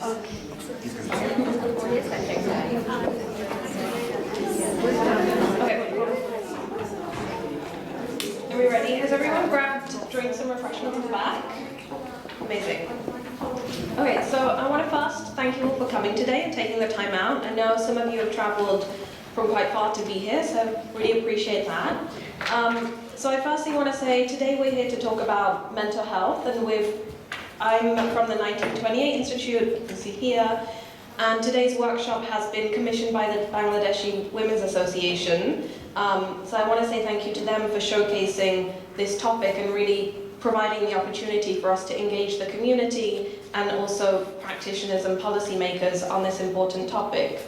Are we ready? Has everyone grabbed drinks and refreshments back? Amazing. Okay, so I want to first thank you all for coming today and taking the time out. I know some of you have traveled from quite far to be here, so I really appreciate that. So I firstly want to say today we're here to talk about mental health, and I'm from the 1928 Institute, you can see here, and today's workshop has been commissioned by the Bangladeshi Women's Association. So I want to say thank you to them for showcasing this topic and really providing the opportunity for us to engage the community and also practitioners and policymakers on this important topic.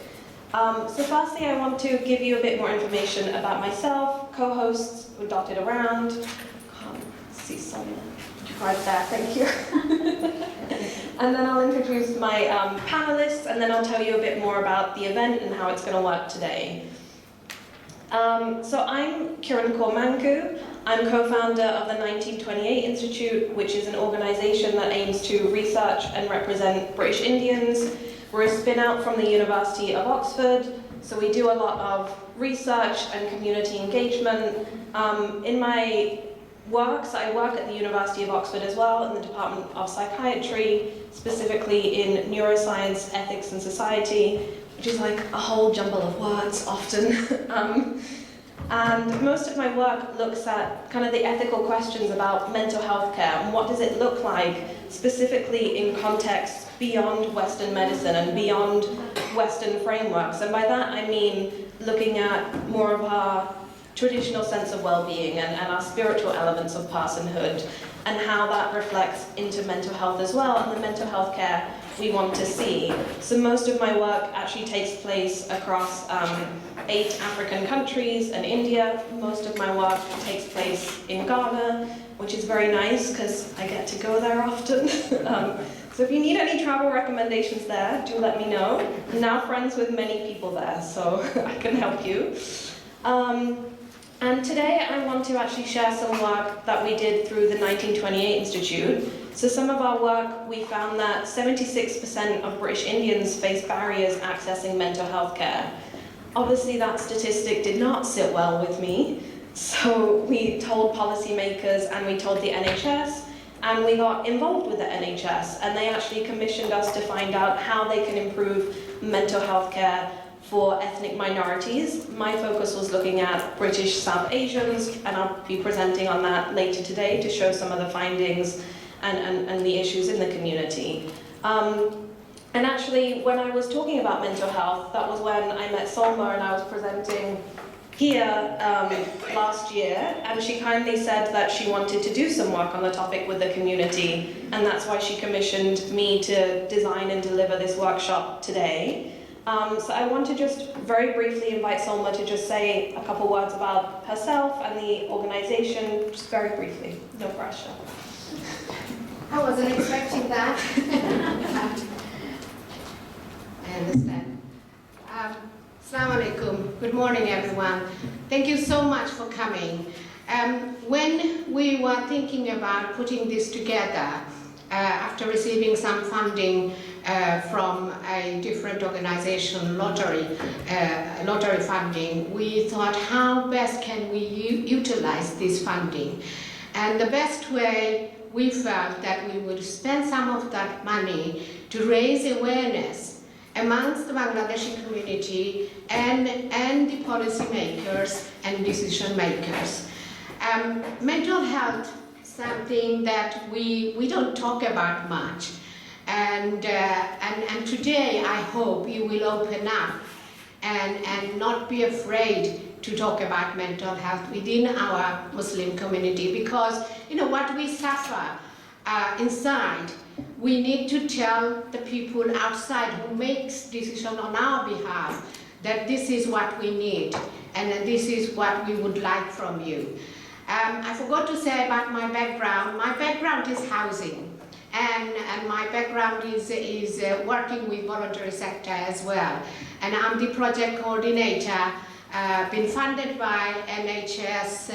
So firstly, I want to give you a bit more information about myself, co-hosts who are dotted around. Can't see someone right there, thank you. And then I'll introduce my panelists, and then I'll tell you a bit more about the event and how it's going to work today. So I'm Kiran Kormanku. I'm co-founder of the 1928 Institute, which is an organization that aims to research and represent British Indians. We're a spin-out from the University of Oxford, so we do a lot of research and community engagement. In my work, so I work at the University of Oxford as well in the Department of Psychiatry, specifically in neuroscience, ethics and society, which is like a whole jumble of words often. And most of my work looks at kind of the ethical questions about mental health care and what does it look like specifically in contexts beyond Western medicine and beyond Western frameworks. And by that I mean looking at more of our traditional sense of well-being and our spiritual elements of personhood and how that reflects into mental health as well and the mental health care we want to see. So most of my work actually takes place across 8 African countries and India. Most of my work takes place in Ghana, which is very nice because I get to go there often. So if you need any travel recommendations there, do let me know. I'm now friends with many people there, so I can help you. And today I want to actually share some work that we did through the 1928 Institute. So some of our work, we found that 76% of British Indians face barriers accessing mental health care. Obviously that statistic did not sit well with me, so we told policymakers and we told the NHS, and we got involved with the NHS, and they actually commissioned us to find out how they can improve mental health care for ethnic minorities. My focus was looking at British South Asians, and I'll be presenting on that later today to show some of the findings and the issues in the community. And actually, when I was talking about mental health, that was when I met Salma and I was presenting here last year, and she kindly said that she wanted to do some work on the topic with the community, and that's why she commissioned me to design and deliver this workshop today. So I want to just very briefly invite Salma to just say a couple words about herself and the organization, just very briefly, no pressure. I wasn't expecting that. I understand. Assalamu alaikum. Good morning, everyone. Thank you so much for coming. When we were thinking about putting this together, after receiving some funding from a different organization, lottery funding, we thought, how best can we utilize this funding? And the best way, we felt that we would spend some of that money to raise awareness amongst the Bangladeshi community and the policymakers and decision makers. Mental health is something that we don't talk about much. And today I hope you will open up and not be afraid to talk about mental health within our Muslim community, because what we suffer inside, we need to tell the people outside who makes decisions on our behalf that this is what we need and that this is what we would like from you. I forgot to say about my background. My background is housing, and my background is working with voluntary sector as well. And I'm the project coordinator, been funded by NHS,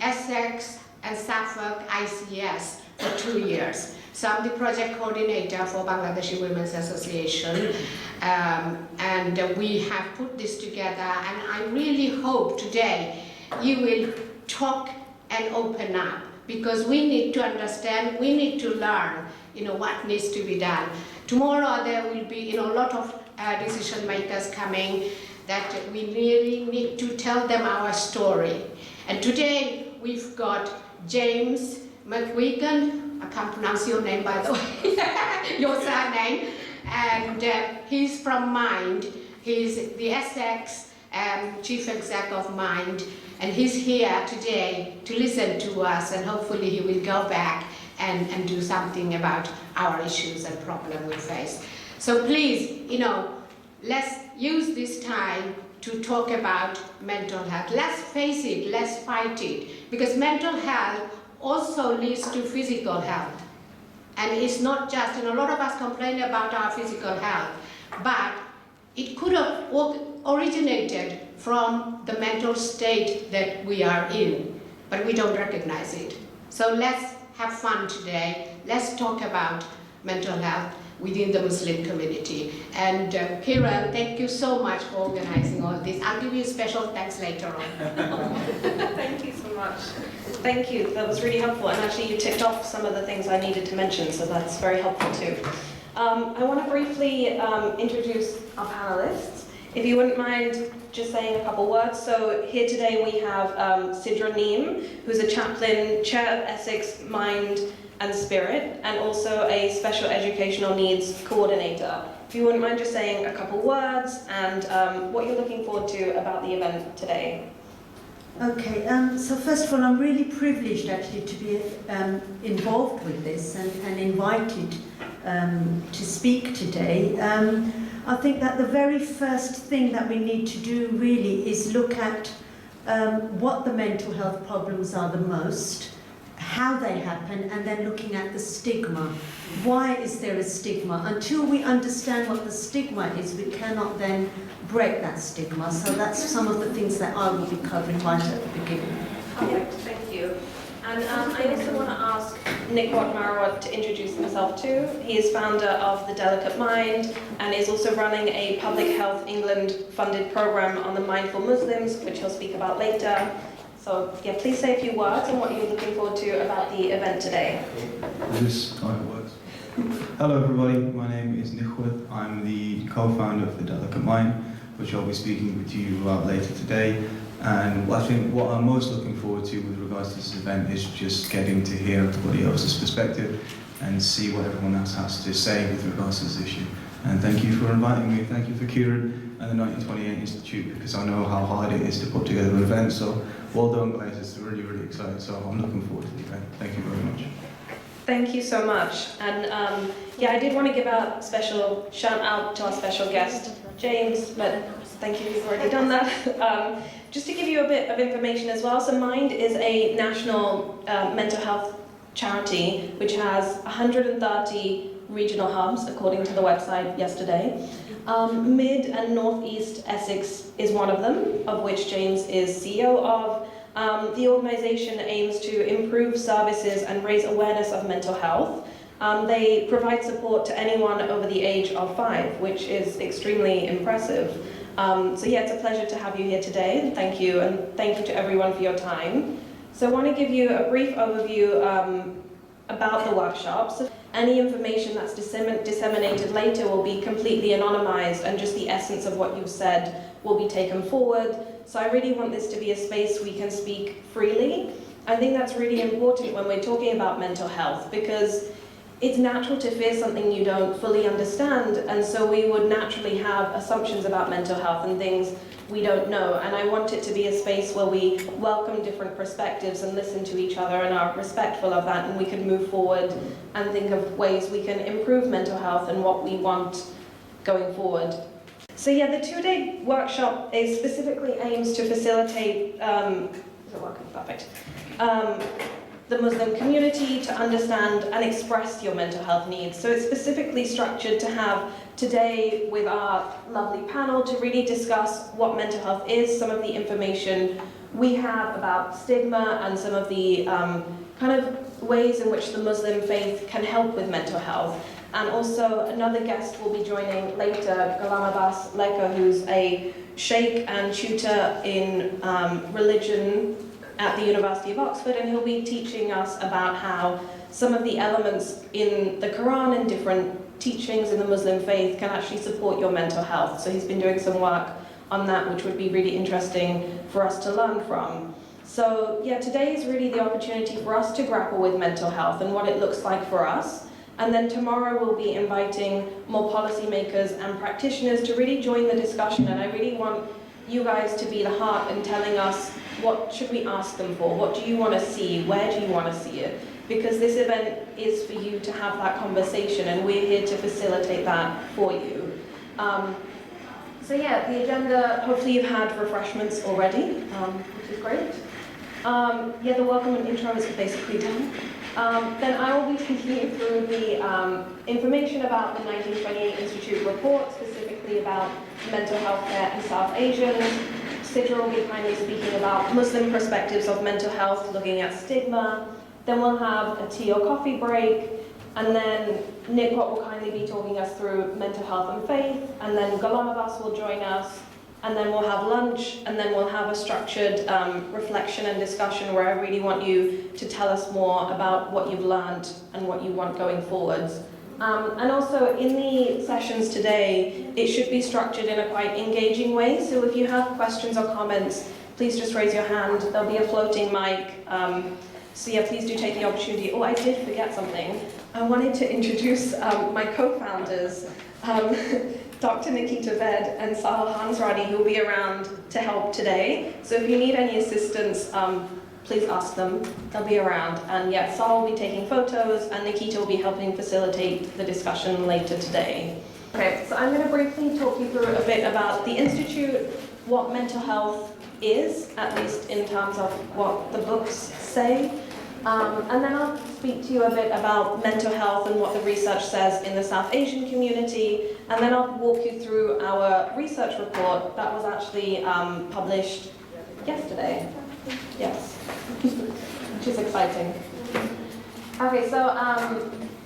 Essex and Suffolk ICS for 2 years. So I'm the project coordinator for Bangladeshi Women's Association, and we have put this together, and I really hope today you will talk and open up, because we need to understand, we need to learn, what needs to be done. Tomorrow there will be, a lot of decision makers coming that we really need to tell them our story. And today we've got James McWegan, I can't pronounce your name by the way, your surname, and he's from Mind. He's the Essex Chief Exec of Mind, and he's here today to listen to us, and hopefully he will go back and do something about our issues and problems we face. So please, let's use this time to talk about mental health. Let's face it, let's fight it, because mental health also leads to physical health. And it's not just, a lot of us complain about our physical health, but it could have originated from the mental state that we are in, but we don't recognize it. So let's have fun today. Let's talk about mental health within the Muslim community. And Kiran, thank you so much for organizing all this. I'll give you special thanks later on. Thank you so much. Thank you, that was really helpful. And actually you ticked off some of the things I needed to mention, so that's very helpful too. I want to briefly introduce our panelists. If you wouldn't mind just saying a couple words. So here today we have Sidra Naeem, who's a chaplain, chair of Essex Mind and Spirit, and also a special educational needs coordinator. If you wouldn't mind just saying a couple words and what you're looking forward to about the event today. Okay, so first of all, I'm really privileged actually to be involved with this and invited to speak today. I think that the very first thing that we need to do really is look at what the mental health problems are the most, how they happen, and then looking at the stigma. Why is there a stigma? Until we understand what the stigma is, we cannot then break that stigma. So that's some of the things that I will be covering right at the beginning. Perfect, thank you. And I also want to ask Nick Watmarawat to introduce himself too. He is founder of The Delicate Mind and is also running a Public Health England funded program on the mindful Muslims, which he'll speak about later. So yeah, please say a few words on what you're looking forward to about the event today. This how it works. Hello everybody, my name is Nikhwat. I'm the co-founder of The Delicate Mind, which I'll be speaking with you about later today. And I think what I'm most looking forward to with regards to this event is just getting to hear everybody else's perspective and see what everyone else has to say with regards to this issue. And thank you for inviting me. Thank you for Kieran and the 1928 Institute, because I know how hard it is to put together an event. So well done guys, it's really, really exciting. So I'm looking forward to the event. Thank you very much. Thank you so much. And yeah, I did want to give a special shout out to our special guest, James, but thank you, you've already done that. Just to give you a bit of information as well, so Mind is a national mental health charity which has 130 regional hubs, according to the website yesterday. Mid and Northeast Essex is one of them, of which James is CEO of. The organisation aims to improve services and raise awareness of mental health. They provide support to anyone over the age of 5, which is extremely impressive. So yeah, it's a pleasure to have you here today. Thank you, and thank you to everyone for your time. So I want to give you a brief overview about the workshops. Any information that's disseminated later will be completely anonymized, and just the essence of what you've said will be taken forward. So I really want this to be a space we can speak freely. I think that's really important when we're talking about mental health, because it's natural to fear something you don't fully understand, and so we would naturally have assumptions about mental health and things we don't know. And I want it to be a space where we welcome different perspectives and listen to each other and are respectful of that, and we can move forward and think of ways we can improve mental health and what we want going forward. So yeah, the 2-day workshop is specifically aims to facilitate, is it working? Perfect. The Muslim community to understand and express your mental health needs. So it's specifically structured to have today with our lovely panel to really discuss what mental health is, some of the information we have about stigma and some of the kind of ways in which the Muslim faith can help with mental health. And also another guest will be joining later, Ghulam Abbas Leka, who's a sheikh and tutor in religion at the University of Oxford, and he'll be teaching us about how some of the elements in the Quran and different teachings in the Muslim faith can actually support your mental health. So he's been doing some work on that, which would be really interesting for us to learn from. So yeah, today is really the opportunity for us to grapple with mental health and what it looks like for us. And then tomorrow we'll be inviting more policymakers and practitioners to really join the discussion. And I really want you guys to be the heart in telling us, what should we ask them for? What do you want to see? Where do you want to see it? Because this event is for you to have that conversation, and we're here to facilitate that for you. So yeah, the agenda, hopefully you've had refreshments already, which is great. Yeah, the welcome and intro is basically done. Then I will be taking you through the information about the 1928 Institute report, specifically about mental health care in South Asians. Sidra will be kindly speaking about Muslim perspectives of mental health, looking at stigma. Then we'll have a tea or coffee break, and then Nick will kindly be talking us through mental health and faith, and then Ghulam Abbas will join us, and then we'll have lunch, and then we'll have a structured reflection and discussion where I really want you to tell us more about what you've learned and what you want going forwards. And also in the sessions today, it should be structured in a quite engaging way, so if you have questions or comments, please just raise your hand. There'll be a floating mic. So yeah, please do take the opportunity. Oh, I did forget something. I wanted to introduce my co-founders, Dr. Nikita Ved and Sahal Hansradi, who will be around to help today. So if you need any assistance, please ask them. They'll be around. And yeah, Sahal will be taking photos, and Nikita will be helping facilitate the discussion later today. Okay, so I'm going to briefly talk you through a bit about the Institute, what mental health is, at least in terms of what the books say. And then I'll speak to you a bit about mental health and what the research says in the South Asian community. And then I'll walk you through our research report that was actually published yesterday. Yes, which is exciting. Okay, so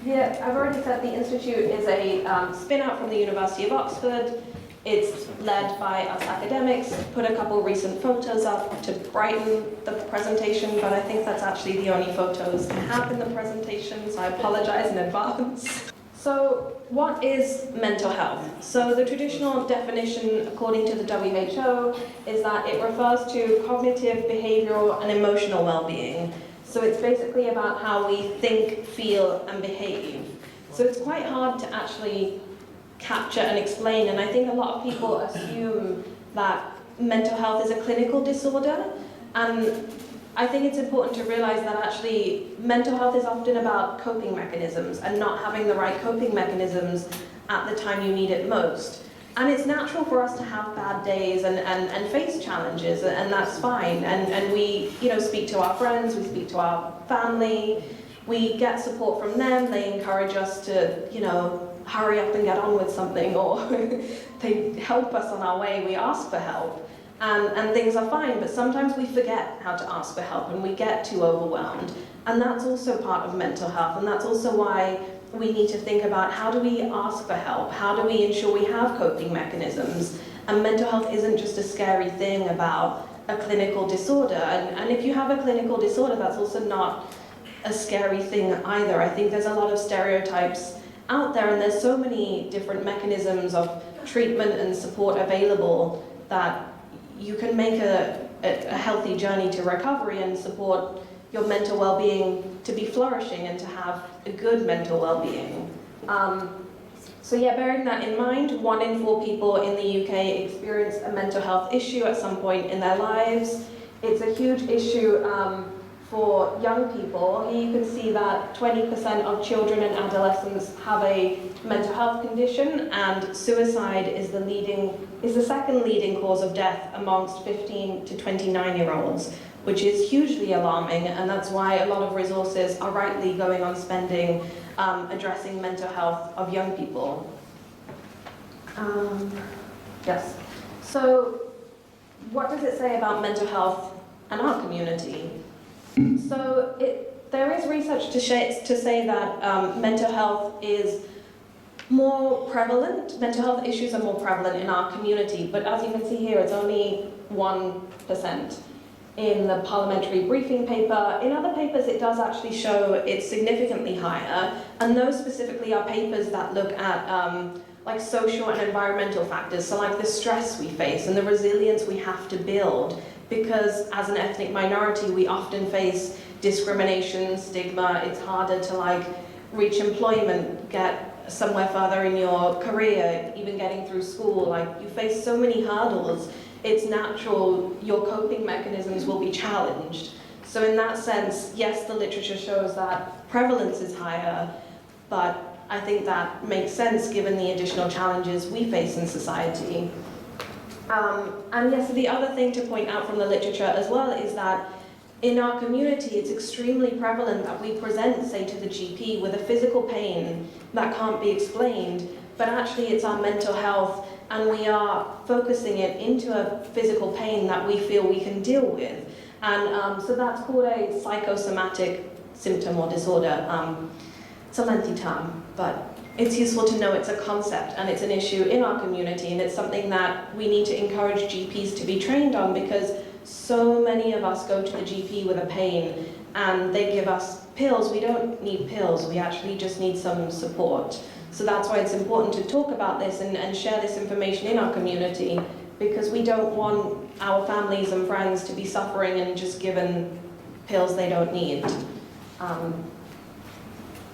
yeah, I've already said the Institute is a spin-out from the University of Oxford. It's led by us academics. Put a couple recent photos up to brighten the presentation, but I think that's actually the only photos I have in the presentation, so I apologize in advance. So what is mental health? So the traditional definition, according to the WHO, is that it refers to cognitive, behavioral, and emotional well-being. So it's basically about how we think, feel, and behave. So it's quite hard to actually capture and explain, and I think a lot of people assume that mental health is a clinical disorder, and I think it's important to realize that actually mental health is often about coping mechanisms and not having the right coping mechanisms at the time you need it most. And it's natural for us to have bad days and face challenges, and that's fine, and we speak to our friends, we speak to our family, we get support from them, they encourage us to hurry up and get on with something, or they help us on our way, we ask for help, and things are fine, but sometimes we forget how to ask for help and we get too overwhelmed. And that's also part of mental health, and that's also why we need to think about how do we ask for help, how do we ensure we have coping mechanisms. And mental health isn't just a scary thing about a clinical disorder, and if you have a clinical disorder, that's also not a scary thing either. I think there's a lot of stereotypes out there, and there's so many different mechanisms of treatment and support available that you can make a healthy journey to recovery and support your mental well-being to be flourishing and to have a good mental well-being. So yeah, bearing that in mind, 1 in 4 people in the UK experience a mental health issue at some point in their lives. It's a huge issue for young people. Here you can see that 20% of children and adolescents have a mental health condition, and suicide is the second leading cause of death amongst 15 to 29-year-olds, which is hugely alarming, and that's why a lot of resources are rightly going on spending addressing mental health of young people. Yes. So what does it say about mental health and our community? So there is research to say that mental health is more prevalent, mental health issues are more prevalent in our community, but as you can see here, it's only 1% in the parliamentary briefing paper. In other papers, it does actually show it's significantly higher, and those specifically are papers that look at like social and environmental factors, so like the stress we face and the resilience we have to build, because as an ethnic minority, we often face discrimination, stigma. It's harder to like reach employment, get somewhere further in your career, even getting through school. Like, you face so many hurdles, it's natural your coping mechanisms will be challenged. So in that sense, yes, the literature shows that prevalence is higher, but I think that makes sense given the additional challenges we face in society. And yes, the other thing to point out from the literature as well is that in our community, it's extremely prevalent that we present, say, to the GP with a physical pain that can't be explained, but actually it's our mental health, and we are focusing it into a physical pain that we feel we can deal with. And so that's called a psychosomatic symptom or disorder. It's a lengthy term, but it's useful to know it's a concept and it's an issue in our community, and it's something that we need to encourage GPs to be trained on, because so many of us go to the GP with a pain and they give us pills. We don't need pills, we actually just need some support. So that's why it's important to talk about this and share this information in our community, because we don't want our families and friends to be suffering and just given pills they don't need.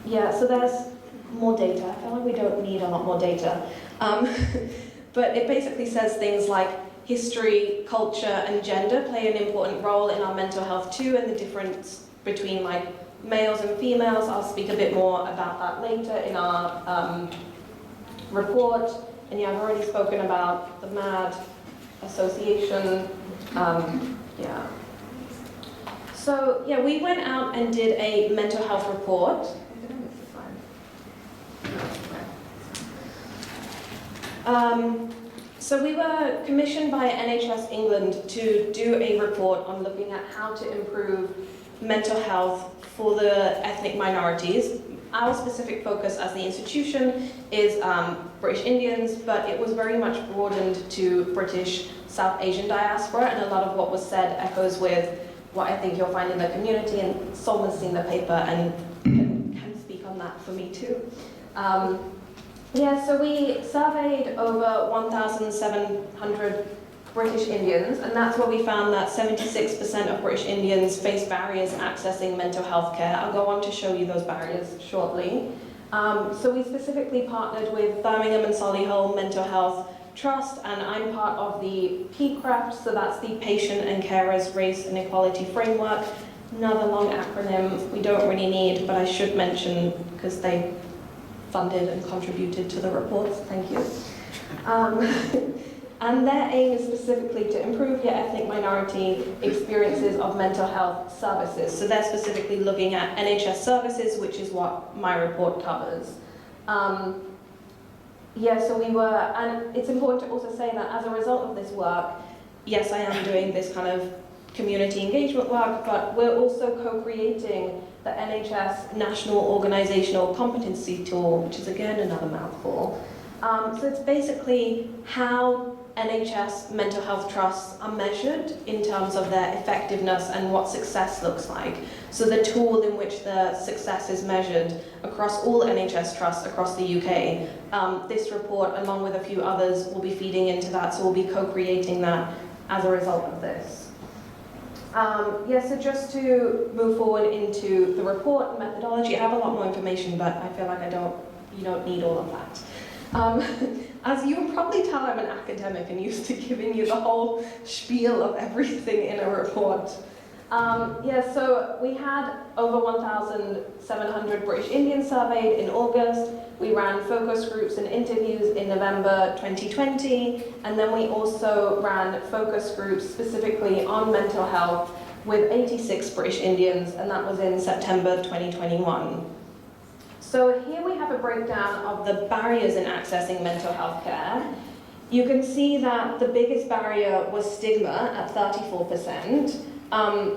Yeah, so there's more data. I feel like we don't need a lot more data. But it basically says things like history, culture, and gender play an important role in our mental health too, and the difference between like males and females. I'll speak a bit more about that later in our report. And yeah, I've already spoken about the MAD Association. Yeah. So yeah, we went out and did a mental health report. So we were commissioned by NHS England to do a report on looking at how to improve mental health for the ethnic minorities. Our specific focus as the institution is British Indians, but it was very much broadened to British South Asian diaspora, and a lot of what was said echoes with what I think you'll find in the community, and Solma's seen the paper and can speak on that for me too. Yeah, so we surveyed over 1,700 British Indians, and that's where we found that 76% of British Indians face barriers accessing mental health care. I'll go on to show you those barriers shortly. So we specifically partnered with Birmingham and Solihull Mental Health Trust, and I'm part of the PCRAFT, so that's the Patient and Carers Race and Equality Framework. Another long acronym we don't really need, but I should mention because they funded and contributed to the reports. Thank you. And their aim is specifically to improve your ethnic minority experiences of mental health services. So they're specifically looking at NHS services, which is what my report covers. Yeah, so we were, and it's important to also say that as a result of this work, yes, I am doing this kind of community engagement work, but we're also co-creating the NHS National Organisational Competency Tool, which is again another mouthful. So it's basically how NHS mental health trusts are measured in terms of their effectiveness and what success looks like. So the tool in which the success is measured across all NHS trusts across the UK. This report, along with a few others, will be feeding into that, so we'll be co-creating that as a result of this. Yeah, so just to move forward into the report and methodology, I have a lot more information, but I feel like you don't need all of that. As you can probably tell, I'm an academic and used to giving you the whole spiel of everything in a report. Yeah, so we had over 1,700 British Indians surveyed in August. We ran focus groups and interviews in November 2020, and then we also ran focus groups specifically on mental health with 86 British Indians, and that was in September 2021. So here we have a breakdown of the barriers in accessing mental health care. You can see that the biggest barrier was stigma at 34%.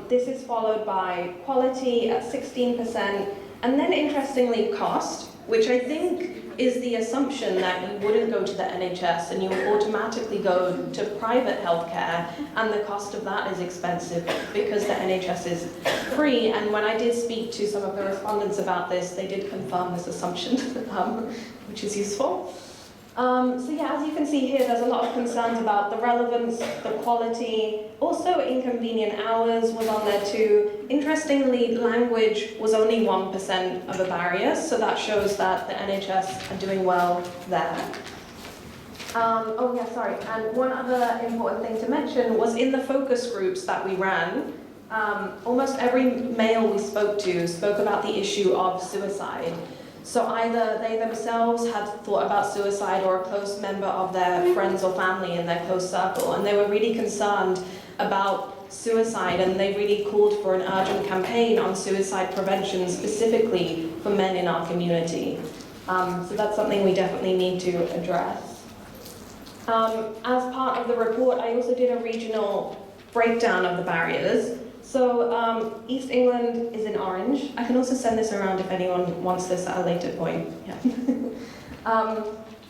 This is followed by quality at 16%, and then interestingly cost, which I think is the assumption that you wouldn't go to the NHS and you would automatically go to private healthcare, and the cost of that is expensive because the NHS is free. And when I did speak to some of the respondents about this, they did confirm this assumption, which is useful. So yeah, as you can see here, there's a lot of concerns about the relevance, the quality. Also, inconvenient hours was on there too. Interestingly, language was only 1% of a barrier, so that shows that the NHS are doing well there. Oh yeah, sorry. And one other important thing to mention was in the focus groups that we ran, almost every male we spoke to spoke about the issue of suicide. So either they themselves had thought about suicide or a close member of their friends or family in their close circle, and they were really concerned about suicide, and they really called for an urgent campaign on suicide prevention specifically for men in our community. So that's something we definitely need to address. As part of the report, I also did a regional breakdown of the barriers. So East England is in orange. I can also send this around if anyone wants this at a later point. Yeah.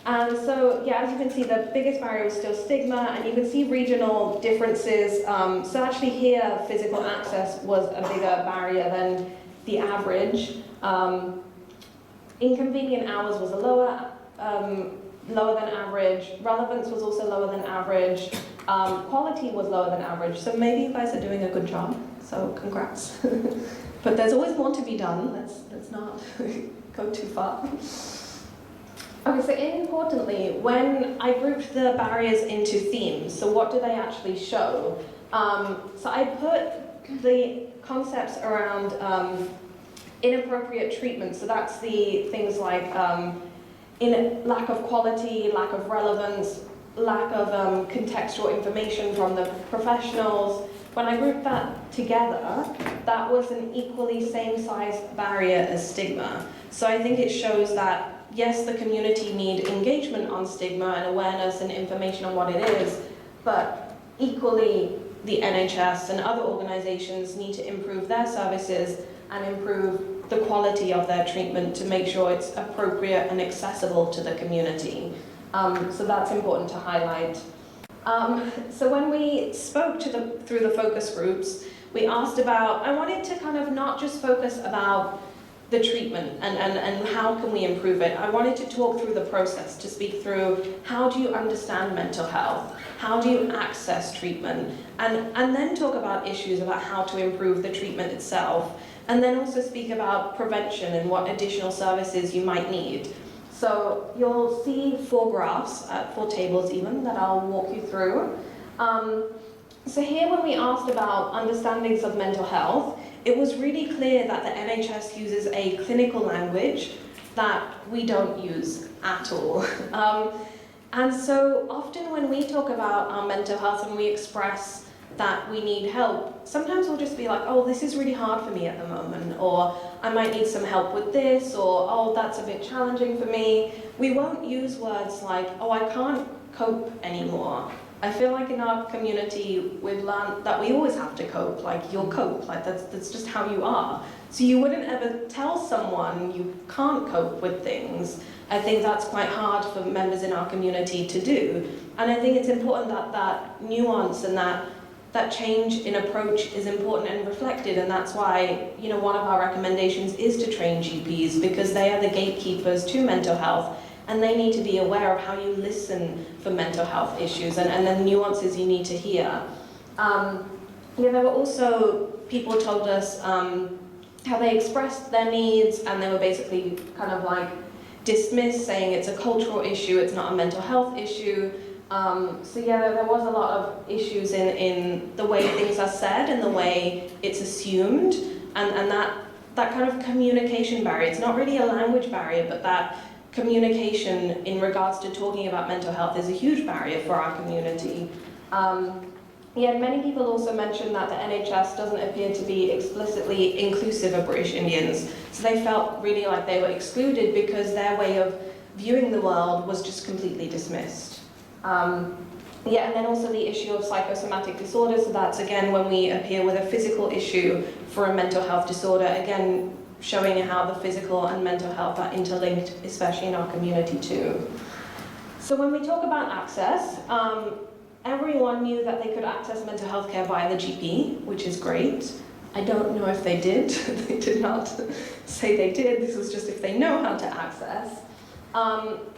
And so, yeah, as you can see, the biggest barrier was still stigma, and you can see regional differences. So actually here, physical access was a bigger barrier than the average. Inconvenient hours was a lower than average. Relevance was also lower than average. Quality was lower than average. So maybe you guys are doing a good job. So congrats. But there's always more to be done. Let's not go too far. Okay, so importantly, when I grouped the barriers into themes, so what do they actually show? So I put the concepts around inappropriate treatment. So that's the things like lack of quality, lack of relevance, lack of contextual information from the professionals. When I grouped that together, that was an equally same-sized barrier as stigma. So I think it shows that, yes, the community need engagement on stigma and awareness and information on what it is, but equally the NHS and other organisations need to improve their services and improve the quality of their treatment to make sure it's appropriate and accessible to the community. So that's important to highlight. So when we spoke through the focus groups, we asked about, I wanted to kind of not just focus about the treatment and how can we improve it. I wanted to talk through the process, to speak through how do you understand mental health, how do you access treatment, and then talk about issues about how to improve the treatment itself, and then also speak about prevention and what additional services you might need. So you'll see 4 graphs, 4 tables even, that I'll walk you through. So here when we asked about understandings of mental health, it was really clear that the NHS uses a clinical language that we don't use at all. And so often when we talk about our mental health and we express that we need help, sometimes we'll just be like, oh, this is really hard for me at the moment, or I might need some help with this, or oh, that's a bit challenging for me. We won't use words like, oh, I can't cope anymore. I feel like in our community, we've learned that we always have to cope, like you'll cope, like that's just how you are. So you wouldn't ever tell someone you can't cope with things. I think that's quite hard for members in our community to do. And I think it's important that that nuance and that change in approach is important and reflected, and that's why, you know, one of our recommendations is to train GPs, because they are the gatekeepers to mental health, and they need to be aware of how you listen for mental health issues and the nuances you need to hear. There were also, people told us how they expressed their needs, and they were basically kind of like dismissed, saying it's a cultural issue, it's not a mental health issue. So yeah, there was a lot of issues in the way things are said and the way it's assumed, and that kind of communication barrier. It's not really a language barrier, but that communication in regards to talking about mental health is a huge barrier for our community. Many people also mentioned that the NHS doesn't appear to be explicitly inclusive of British Indians, so they felt really like they were excluded because their way of viewing the world was just completely dismissed. Yeah, and then also the issue of psychosomatic disorders. So that's again when we appear with a physical issue for a mental health disorder, again showing how the physical and mental health are interlinked, especially in our community too. So when we talk about access, everyone knew that they could access mental health care via the GP, which is great. I don't know if they did. They did not say they did. This was just if they know how to access.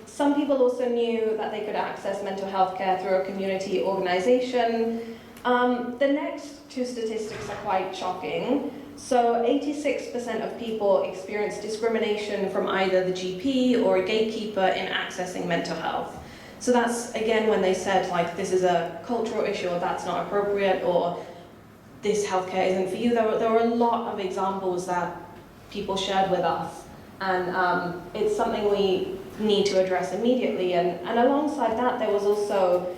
Some people also knew that they could access mental health care through a community organization. The next two statistics are quite shocking. So 86% of people experience discrimination from either the GP or a gatekeeper in accessing mental health. So that's, again, when they said, like, this is a cultural issue, or that's not appropriate, or this healthcare isn't for you. There were a lot of examples that people shared with us. And it's something we need to address immediately. And alongside that, there was also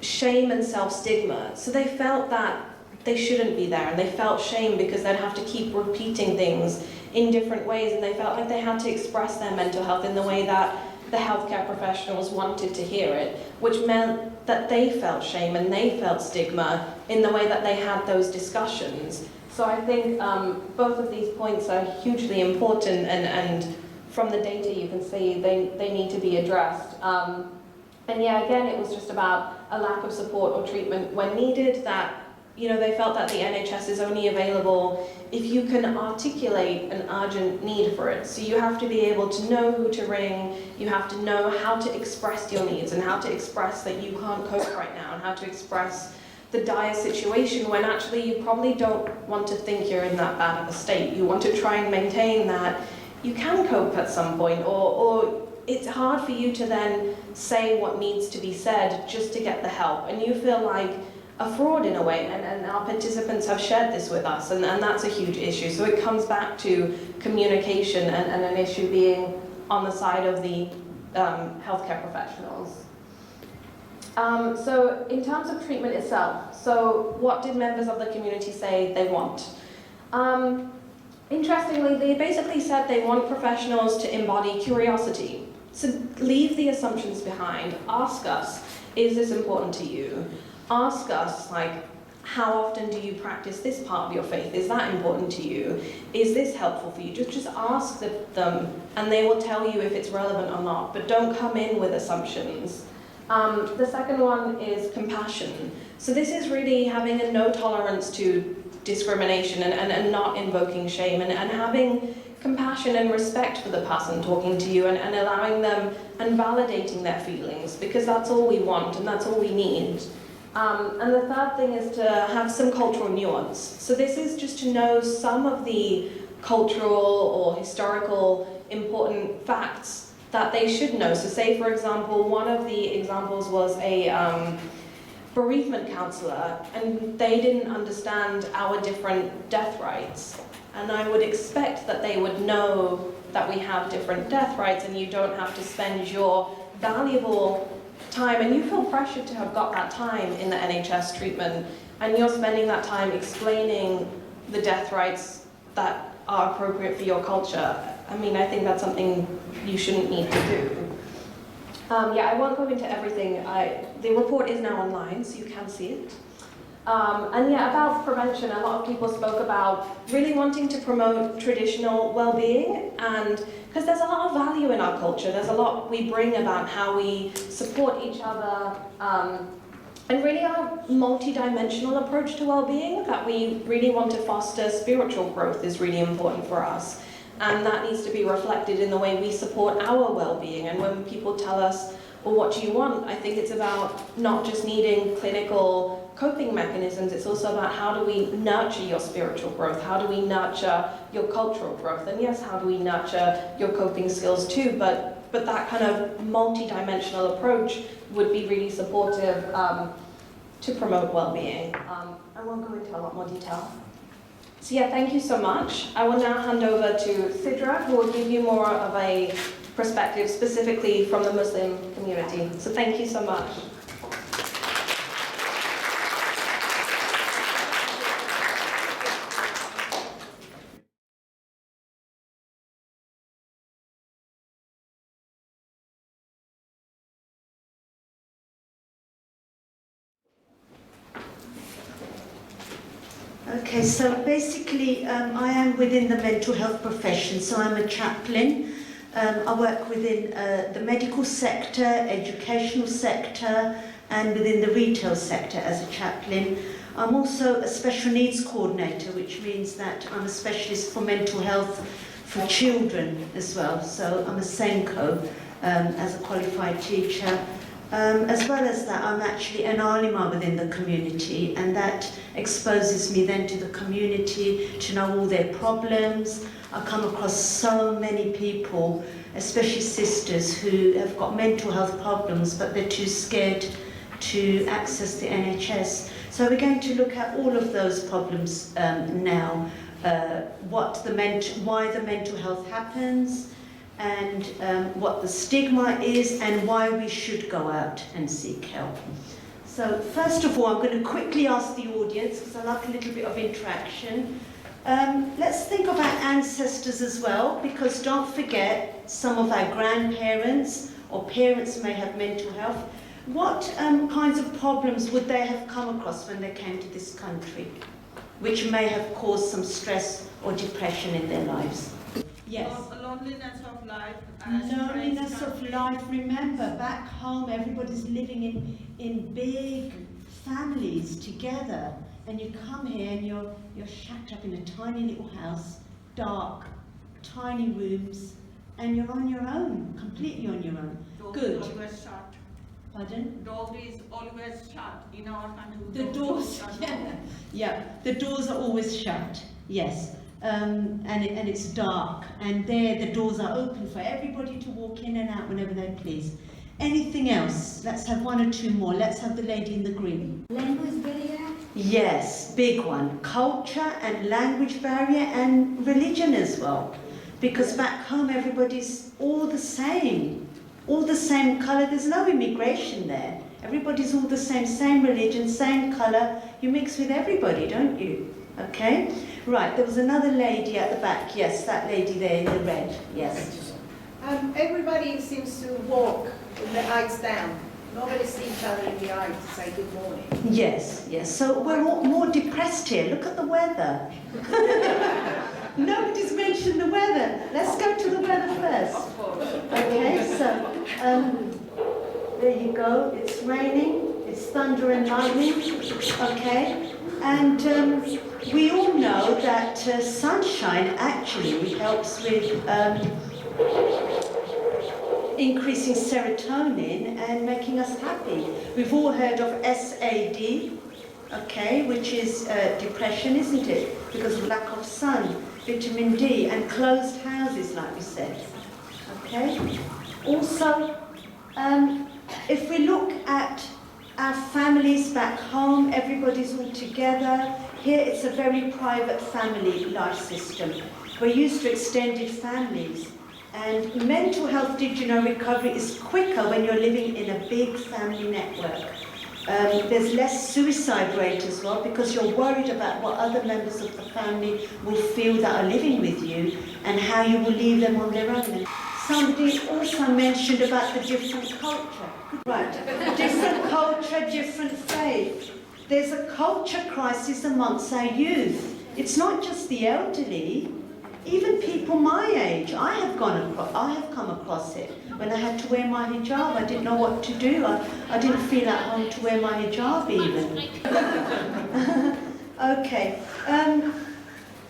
shame and self-stigma. So they felt that they shouldn't be there, and they felt shame because they'd have to keep repeating things in different ways, and they felt like they had to express their mental health in the way that the healthcare professionals wanted to hear it, which meant that they felt shame and they felt stigma in the way that they had those discussions. So I think both of these points are hugely important, and from the data you can see they need to be addressed. And yeah, again, it was just about a lack of support or treatment when needed, that they felt that the NHS is only available if you can articulate an urgent need for it. So you have to be able to know who to ring, you have to know how to express your needs and how to express that you can't cope right now, and how to express the dire situation when actually you probably don't want to think you're in that bad of a state. You want to try and maintain that you can cope at some point, or it's hard for you to then say what needs to be said just to get the help, and you feel like a fraud in a way, and our participants have shared this with us, and that's a huge issue. So it comes back to communication and an issue being on the side of the healthcare professionals. So in terms of treatment itself, so what did members of the community say they want? Interestingly, they basically said they want professionals to embody curiosity. So leave the assumptions behind. Ask us, is this important to you? Ask us, like, how often do you practice this part of your faith? Is that important to you? Is this helpful for you? Just ask them, and they will tell you if it's relevant or not, but don't come in with assumptions. The second one is compassion. So this is really having a no tolerance to discrimination and not invoking shame, and having compassion and respect for the person talking to you, and allowing them and validating their feelings, because that's all we want and that's all we need. And the third thing is to have some cultural nuance. So this is just to know some of the cultural or historical important facts that they should know. So say, for example, one of the examples was a bereavement counselor, and they didn't understand our different death rights. And I would expect that they would know that we have different death rights, and you don't have to spend your valuable time, and you feel pressured to have got that time in the NHS treatment, and you're spending that time explaining the death rights that are appropriate for your culture. I mean, I think that's something you shouldn't need to do. Yeah, I won't go into everything. The report is now online, so you can see it. And yeah, about prevention, a lot of people spoke about really wanting to promote traditional well-being, and because there's a lot of value in our culture, there's a lot we bring about how we support each other, and really our multi-dimensional approach to well-being, that we really want to foster spiritual growth is really important for us. And that needs to be reflected in the way we support our well-being. And when people tell us, well, what do you want? I think it's about not just needing clinical coping mechanisms, it's also about how do we nurture your spiritual growth? How do we nurture your cultural growth? And yes, how do we nurture your coping skills too? But that kind of multi-dimensional approach would be really supportive to promote well-being. I won't go into a lot more detail. So yeah, thank you so much. I will now hand over to Sidra, who will give you more of a perspective specifically from the Muslim community. So thank you so much. Okay, so basically I am within the mental health profession, so I'm a chaplain. I work within the medical sector, educational sector, and within the retail sector as a chaplain. I'm also a special needs coordinator, which means that I'm a specialist for mental health for children as well. So I'm a SENCO as a qualified teacher. As well as that, I'm actually an alima within the community, and that exposes me then to the community, to know all their problems. I come across so many people, especially sisters, who have got mental health problems, but they're too scared to access the NHS. So we're going to look at all of those problems now, why the mental health happens, and what the stigma is, and why we should go out and seek help. So first of all, I'm going to quickly ask the audience, because I like a little bit of interaction. Let's think of our ancestors as well, because don't forget, some of our grandparents or parents may have mental health. What kinds of problems would they have come across when they came to this country, which may have caused some stress or depression in their lives? Yes. Loneliness of life. Loneliness of life. Remember, back home, everybody's living in big families together, and you come here and you're shut up in a tiny little house, dark, tiny rooms, and you're on your own, completely on your own. Good. Always shut. Pardon? Door is always shut in our country. The doors, yeah, the doors are always shut. Yes. And it's dark, and there the doors are open for everybody to walk in and out whenever they please. Anything else? Let's have one or two more. Let's have the lady in the green. Language barrier? Yes, big one. Culture and language barrier, and religion as well. Because back home everybody's all the same colour. There's no immigration there. Everybody's all the same religion, same colour. You mix with everybody, don't you? Okay? Right, there was another lady at the back. Yes, that lady there in the red. Yes. Everybody seems to walk with their eyes down. Nobody sees each other in the eye to say good morning. Yes, yes. So we're all more depressed here. Look at the weather. Nobody's mentioned the weather. Let's go to the weather first. Of course. Okay, so there you go. It's raining. It's thunder and lightning. Okay. And we all know that sunshine actually helps with increasing serotonin and making us happy. We've all heard of SAD, okay, which is depression, isn't it? Because of lack of sun, vitamin D, and closed houses, like we said. Okay. Also, if we look at our families back home, everybody's all together. Here it's a very private family life system. We're used to extended families. And mental health, did you know, recovery is quicker when you're living in a big family network. There's less suicide rate as well, because you're worried about what other members of the family will feel that are living with you and how you will leave them on their own. Somebody also mentioned about the different culture. Right, different culture, different faith. There's a culture crisis amongst our youth. It's not just the elderly, even people my age. I have come across it. When I had to wear my hijab, I didn't know what to do. I didn't feel at home to wear my hijab even. Okay.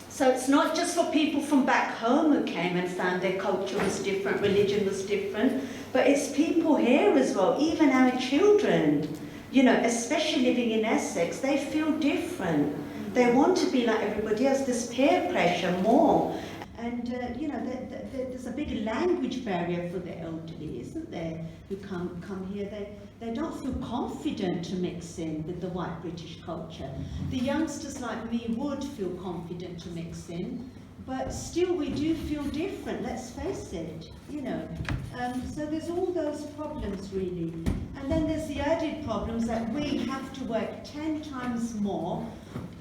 So it's not just for people from back home who came and found their culture was different, religion was different, but it's people here as well, even our children. You know, especially living in Essex, they feel different. They want to be like everybody else. There's peer pressure more. And, you know, there's a big language barrier for the elderly, isn't there, who come here. They don't feel confident to mix in with the white British culture. The youngsters like me would feel confident to mix in, but still we do feel different, let's face it, you know. So there's all those problems really. And then there's the added problems that we have to work 10 times more,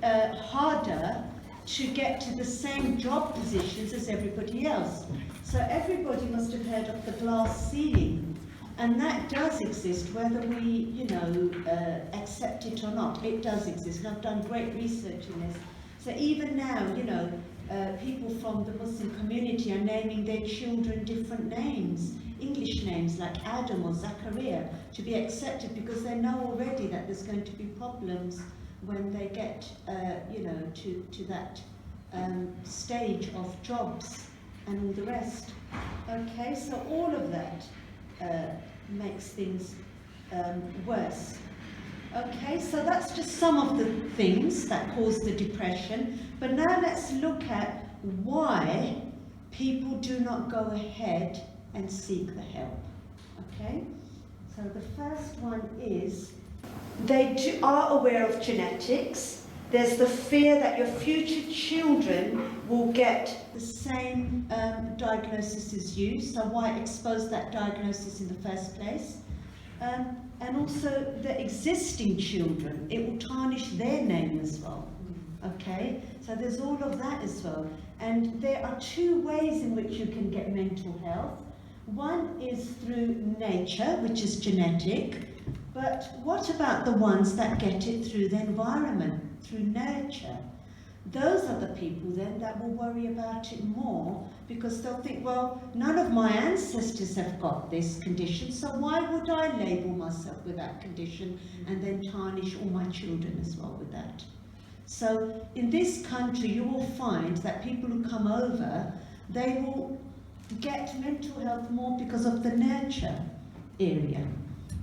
harder, to get to the same job positions as everybody else. So everybody must have heard of the glass ceiling. And that does exist, whether we, you know, accept it or not. It does exist, and I've done great research in this. So even now, you know, people from the Muslim community are naming their children different names, English names like Adam or Zachariah, to be accepted, because they know already that there's going to be problems when they get, you know, to that stage of jobs and all the rest. Okay, so all of that makes things worse. Okay, so that's just some of the things that cause the depression. But now let's look at why people do not go ahead and seek the help. Okay, so the first one is they are aware of genetics. There's the fear that your future children will get the same diagnosis as you, so why expose that diagnosis in the first place? And also the existing children, it will tarnish their name as well. Okay, so there's all of that as well. And there are two ways in which you can get mental health. One is through nature, which is genetic, but what about the ones that get it through the environment, through nurture? Those are the people then that will worry about it more, because they'll think, well, none of my ancestors have got this condition, so why would I label myself with that condition and then tarnish all my children as well with that? So in this country you will find that people who come over, they will get mental health more because of the nurture area,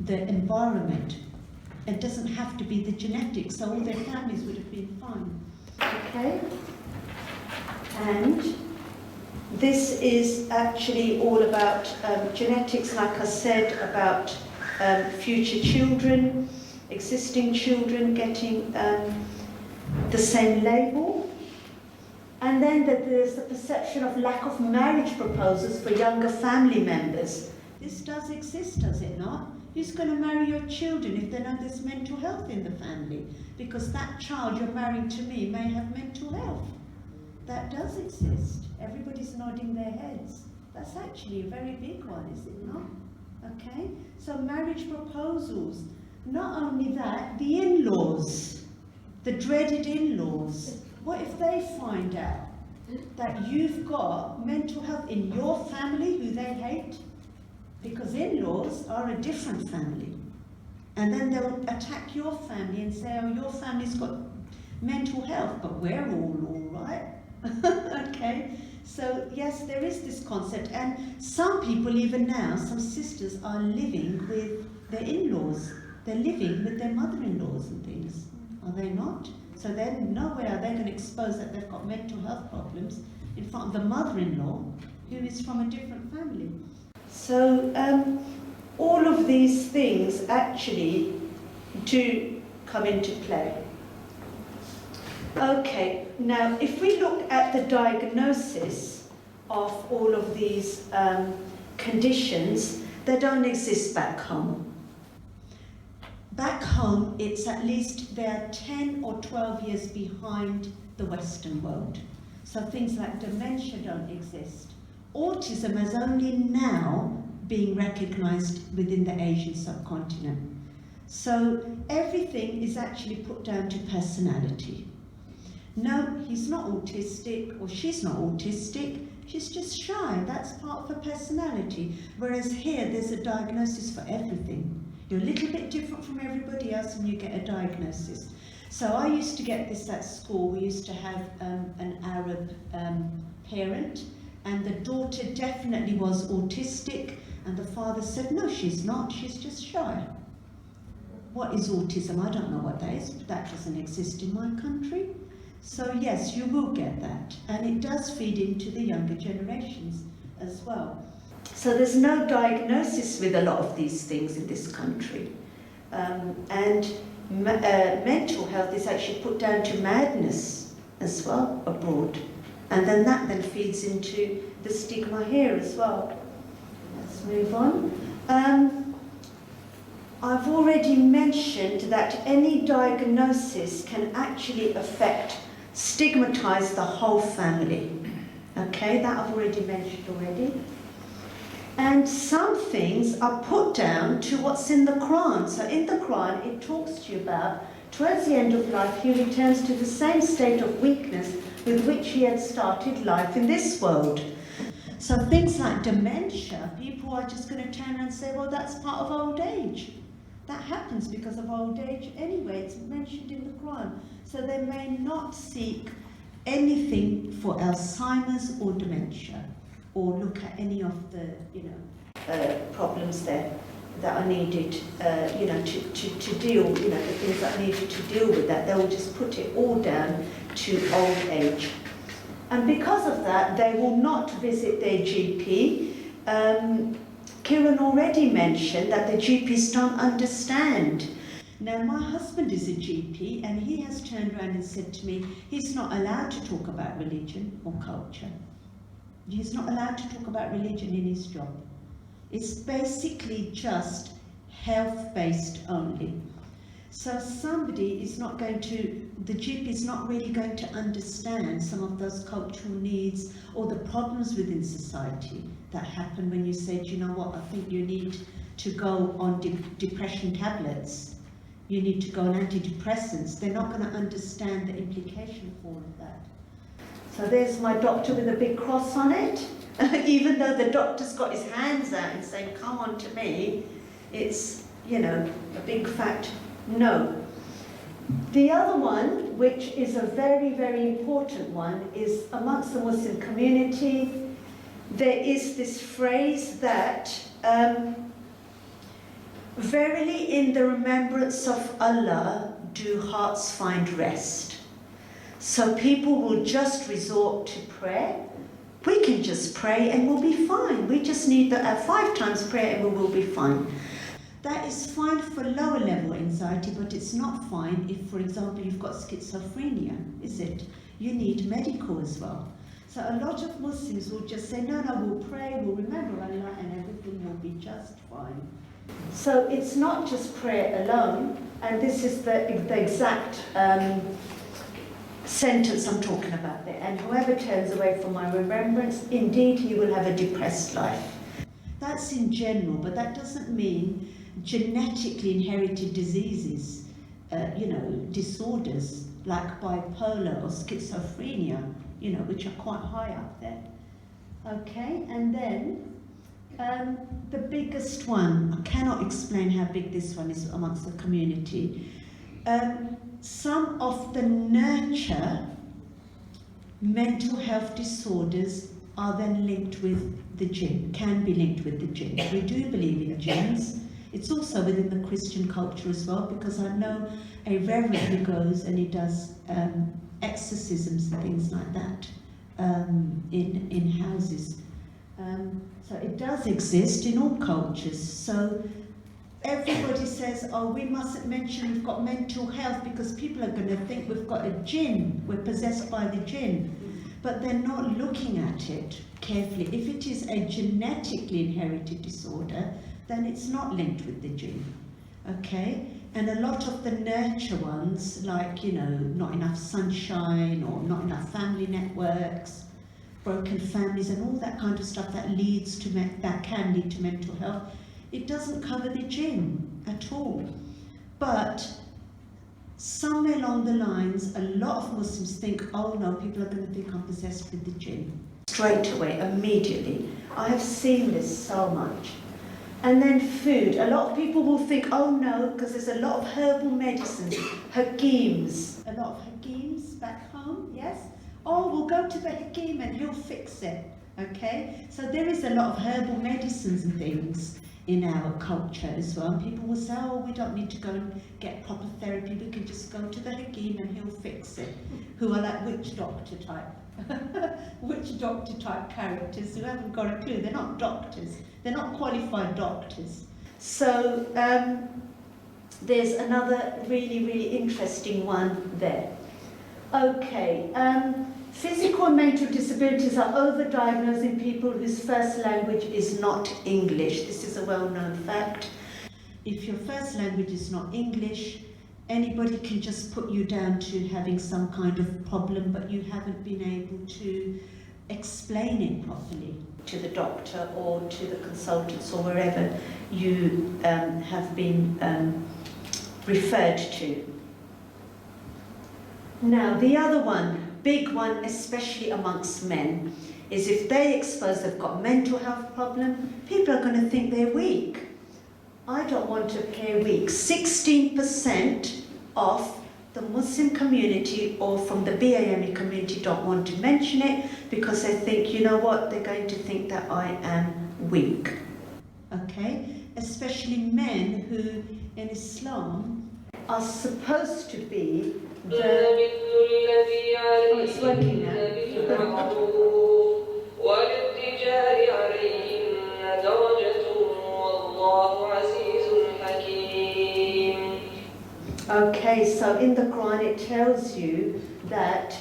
the environment. It doesn't have to be the genetics, so all their families would have been fine. Okay, and this is actually all about genetics, like I said, about future children, existing children getting the same label. And then there's the perception of lack of marriage proposals for younger family members. This does exist, does it not? Who's going to marry your children if they know there's mental health in the family? Because that child you're marrying to me may have mental health. That does exist. Everybody's nodding their heads. That's actually a very big one, is it not? Okay? So marriage proposals. Not only that, the in-laws, the dreaded in-laws. What if they find out that you've got mental health in your family who they hate? Because in-laws are a different family. And then they'll attack your family and say, oh, your family's got mental health, but we're all right. Okay? So yes, there is this concept. And some people, even now, some sisters are living with their in-laws. They're living with their mother-in-laws and things. Are they not? So then nowhere are they going to expose that they've got mental health problems in front of the mother-in-law, who is from a different family. So all of these things actually do come into play. Okay, now if we look at the diagnosis of all of these conditions, they don't exist back home. Back home, it's at least they're 10 or 12 years behind the Western world. So things like dementia don't exist. Autism is only now being recognized within the Asian subcontinent. So everything is actually put down to personality. No, he's not autistic, or she's not autistic, she's just shy. That's part of her personality. Whereas here, there's a diagnosis for everything. You're a little bit different from everybody else and you get a diagnosis. So I used to get this at school. We used to have an Arab parent, and the daughter definitely was autistic, and the father said, no, she's not, she's just shy. What is autism? I don't know what that is, but that doesn't exist in my country. So yes, you will get that, and it does feed into the younger generations as well. So there's no diagnosis with a lot of these things in this country. And mental health is actually put down to madness as well abroad. And then that then feeds into the stigma here as well. Let's move on. I've already mentioned that any diagnosis can actually stigmatize the whole family. Okay, that I've already mentioned already. And some things are put down to what's in the Quran. So in the Quran, it talks to you about, towards the end of life, he returns to the same state of weakness with which he had started life in this world. So things like dementia, people are just going to turn around and say, well, that's part of old age. That happens because of old age anyway. It's mentioned in the Quran. So they may not seek anything for Alzheimer's or dementia, or look at any of the, problems there that are needed, to deal, the things that are needed to deal with that. They will just put it all down to old age. And because of that, they will not visit their GP. Kieran already mentioned that the GPs don't understand. Now, my husband is a GP, and he has turned around and said to me, he's not allowed to talk about religion or culture. He's not allowed to talk about religion in his job. It's basically just health-based only. So somebody is not going to, the GP is not really going to understand some of those cultural needs or the problems within society that happen when you say, do you know what, I think you need to go on depression tablets. You need to go on antidepressants. They're not going to understand the implication of all of that. So there's my doctor with a big cross on it. Even though the doctor's got his hands out and saying, come on to me, it's, a big fat no. The other one, which is a very, very important one, is amongst the Muslim community, there is this phrase that, verily in the remembrance of Allah do hearts find rest. So people will just resort to prayer. We can just pray and we'll be fine. We just need 5 times prayer and we will be fine. That is fine for lower level anxiety, but it's not fine if, for example, you've got schizophrenia, is it? You need medical as well. So a lot of Muslims will just say, no, we'll pray, we'll remember Allah, and everything will be just fine. So it's not just prayer alone, and this is the exact sentence I'm talking about there. And whoever turns away from my remembrance, indeed he will have a depressed life. That's in general, but that doesn't mean genetically inherited diseases, disorders like bipolar or schizophrenia, which are quite high up there. Okay, and then the biggest one, I cannot explain how big this one is amongst the community. Some of the nurture mental health disorders are then linked with the jinn, can be linked with the jinn. We do believe in jinns. It's also within the Christian culture as well, because I know a reverend who goes and he does exorcisms and things like that in houses. So it does exist in all cultures. So everybody says, oh, we mustn't mention we've got mental health because people are going to think we've got a jinn, we're possessed by the jinn. But they're not looking at it carefully. If it is a genetically inherited disorder, then it's not linked with the jinn, okay? And a lot of the nurture ones, like, not enough sunshine or not enough family networks, broken families and all that kind of stuff that leads to that can lead to mental health, it doesn't cover the jinn at all. But somewhere along the lines, a lot of Muslims think, oh no, people are going to think I'm possessed with the jinn. Straight away, immediately. I have seen this so much. And then food. A lot of people will think, oh no, because there's a lot of herbal medicines, hakims. A lot of hakims back home, yes? Oh, we'll go to the hakim and he'll fix it, okay? So there is a lot of herbal medicines and things in our culture as well. And people will say, oh, we don't need to go and get proper therapy, we can just go to the hakim and he'll fix it. Who are like witch doctor type. Witch doctor type characters who haven't got a clue. They're not doctors. They're not qualified doctors. So there's another really, really interesting one there. Okay, physical and mental disabilities are overdiagnosed in people whose first language is not English. This is a well-known fact. If your first language is not English, anybody can just put you down to having some kind of problem, but you haven't been able to explain it properly to the doctor or to the consultants or wherever you have been referred to. Now, the other one, big one, especially amongst men, is if they expose they've got a mental health problem, people are going to think they're weak. I don't want to appear weak. 16% of the Muslim community or from the BAME community don't want to mention it because they think, you know what, they're going to think that I am weak. Okay? Especially men who in Islam are supposed to be the... Oh, it's working now. Okay, so in the Quran it tells you that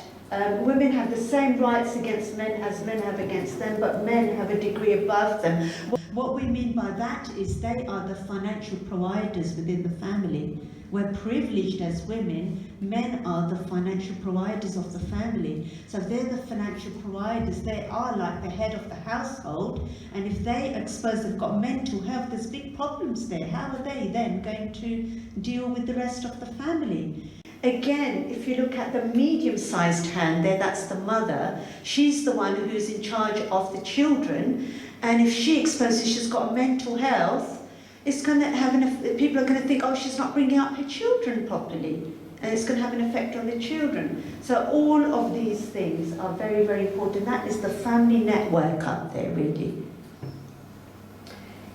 women have the same rights against men as men have against them, but men have a degree above them. What we mean by that is they are the financial providers within the family. We're privileged as women, men are the financial providers of the family. So if they're the financial providers, they are like the head of the household, and if they expose they've got mental health, there's big problems there. How are they then going to deal with the rest of the family? Again, if you look at the medium-sized hand there, that's the mother. She's the one who's in charge of the children, and if she exposes she's got mental health, it's going to have people are going to think, oh, she's not bringing up her children properly, and it's going to have an effect on the children. So all of these things are very, very important. That is the family network up there, really.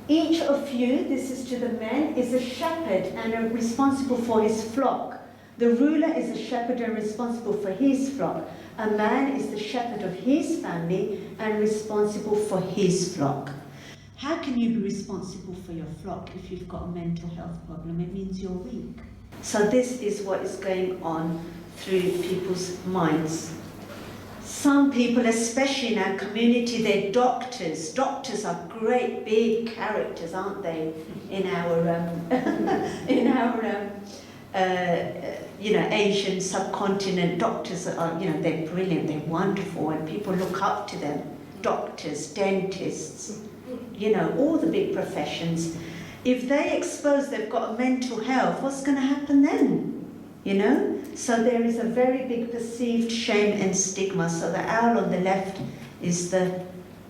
Each of you, this is to the men, is a shepherd and responsible for his flock. The ruler is a shepherd and responsible for his flock. A man is the shepherd of his family and responsible for his flock. How can you be responsible for your flock if you've got a mental health problem? It means you're weak. So this is what is going on through people's minds. Some people, especially in our community, they're doctors. Doctors are great big characters, aren't they? In our Asian subcontinent, doctors are, they're brilliant, they're wonderful, and people look up to them. Doctors, dentists, all the big professions. If they expose they've got a mental health, what's going to happen then? So there is a very big perceived shame and stigma. So the owl on the left is the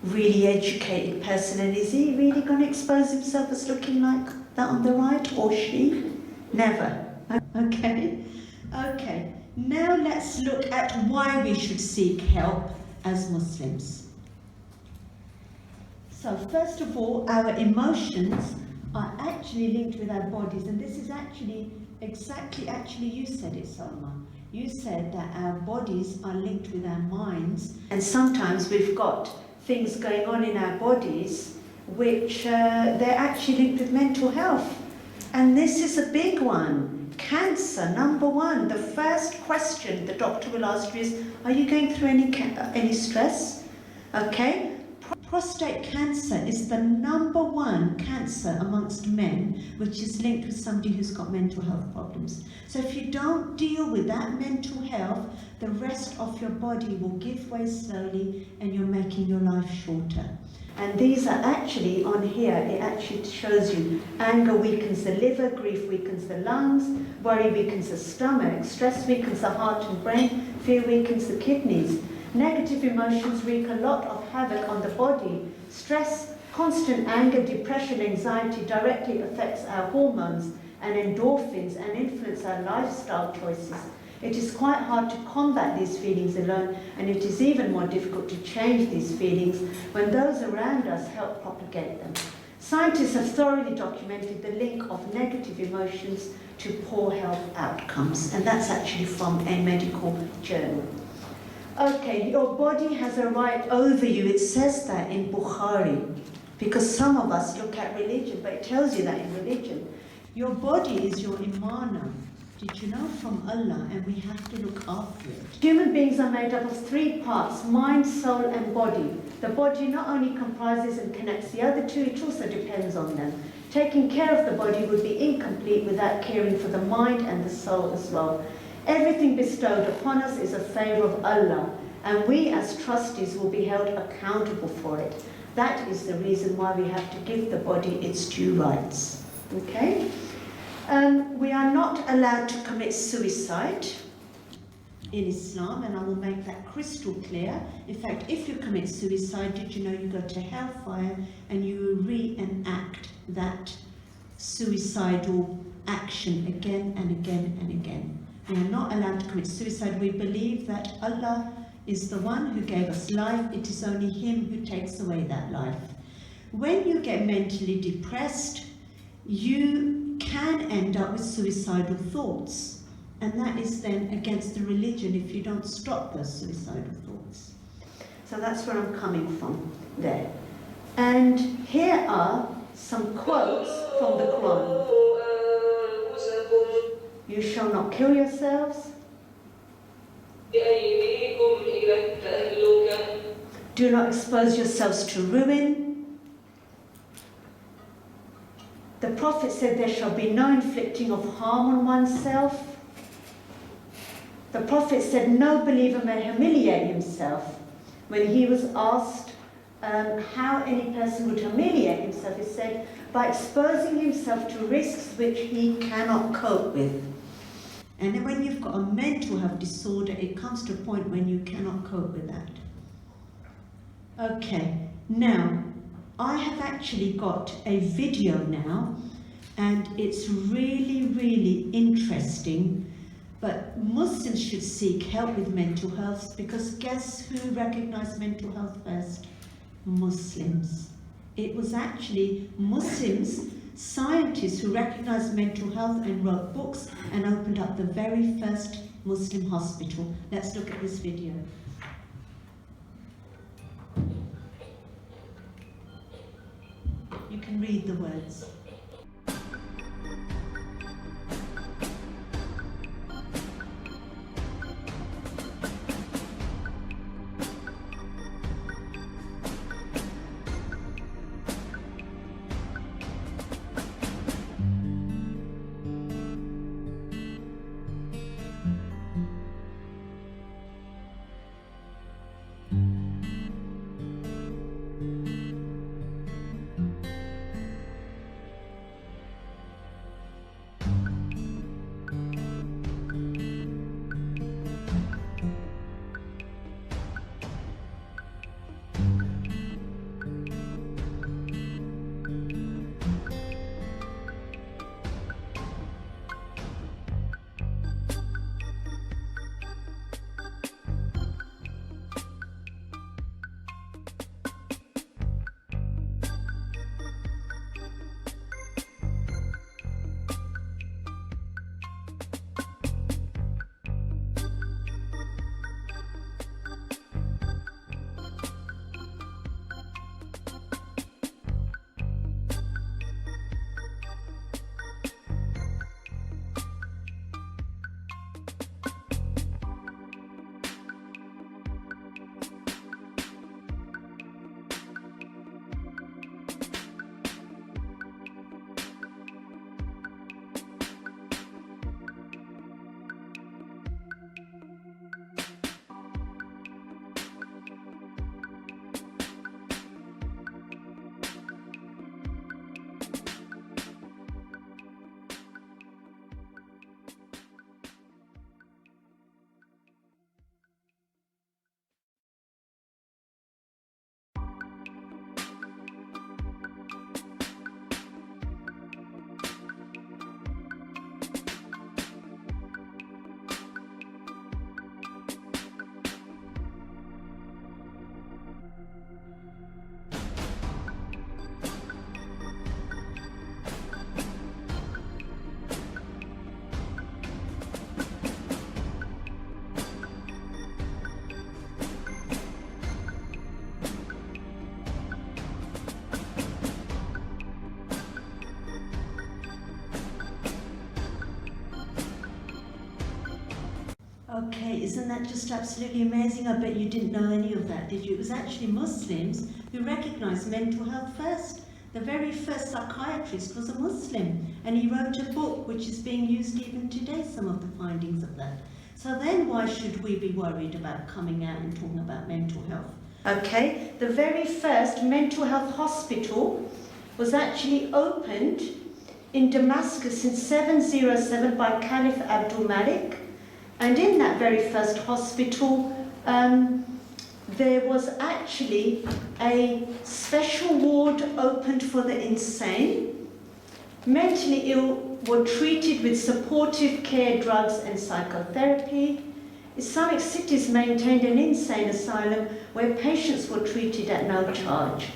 really educated person, and is he really going to expose himself as looking like that on the right, or she? Never. Okay. Now let's look at why we should seek help as Muslims. So first of all, our emotions are actually linked with our bodies, and this is actually you said it, Salma. You said that our bodies are linked with our minds, and sometimes we've got things going on in our bodies which they're actually linked with mental health. And this is a big one. Cancer, number one. The first question the doctor will ask you is, are you going through any stress? Okay. Prostate cancer is the number one cancer amongst men, which is linked with somebody who's got mental health problems. So if you don't deal with that mental health, the rest of your body will give way slowly, and you're making your life shorter. And these are actually on here, it actually shows you anger weakens the liver, grief weakens the lungs, worry weakens the stomach, stress weakens the heart and brain, fear weakens the kidneys. Negative emotions wreak a lot of havoc on the body. Stress, constant anger, depression, anxiety directly affects our hormones and endorphins and influence our lifestyle choices. It is quite hard to combat these feelings alone, and it is even more difficult to change these feelings when those around us help propagate them. Scientists have thoroughly documented the link of negative emotions to poor health outcomes, and that's actually from a medical journal. Okay, your body has a right over you. It says that in Bukhari, because some of us look at religion, but it tells you that in religion. Your body is your imana. Did you know, from Allah, and we have to look after it. Human beings are made up of three parts, mind, soul, and body. The body not only comprises and connects the other two, it also depends on them. Taking care of the body would be incomplete without caring for the mind and the soul as well. Everything bestowed upon us is a favour of Allah, and we as trustees will be held accountable for it. That is the reason why we have to give the body its due rights. Okay? We are not allowed to commit suicide in Islam, and I will make that crystal clear. In fact, if you commit suicide, did you know you go to hellfire and you reenact that suicidal action again and again and again. We are not allowed to commit suicide. We believe that Allah is the one who gave us life. It is only Him who takes away that life. When you get mentally depressed, you can end up with suicidal thoughts. And that is then against the religion if you don't stop those suicidal thoughts. So that's where I'm coming from there. And here are some quotes from the Quran. You shall not kill yourselves. Do not expose yourselves to ruin. The Prophet said there shall be no inflicting of harm on oneself. The Prophet said no believer may humiliate himself. When he was asked how any person would humiliate himself, he said, by exposing himself to risks which he cannot cope with. And then when you've got a mental health disorder, it comes to a point when you cannot cope with that. Okay, now, I have actually got a video now, and it's really, really interesting. But Muslims should seek help with mental health, because guess who recognized mental health first? Muslims. It was actually Muslims, scientists, who recognized mental health and wrote books and opened up the very first Muslim hospital. Let's look at this video. You can read the words. Okay, isn't that just absolutely amazing? I bet you didn't know any of that, did you? It was actually Muslims who recognized mental health first. The very first psychiatrist was a Muslim, and he wrote a book which is being used even today, some of the findings of that. So then why should we be worried about coming out and talking about mental health? Okay, the very first mental health hospital was actually opened in Damascus in 707 by Caliph Abdul Malik, and in that very first hospital there was actually a special ward opened for the insane. Mentally ill were treated with supportive care, drugs and psychotherapy. Islamic cities maintained an insane asylum where patients were treated at no charge.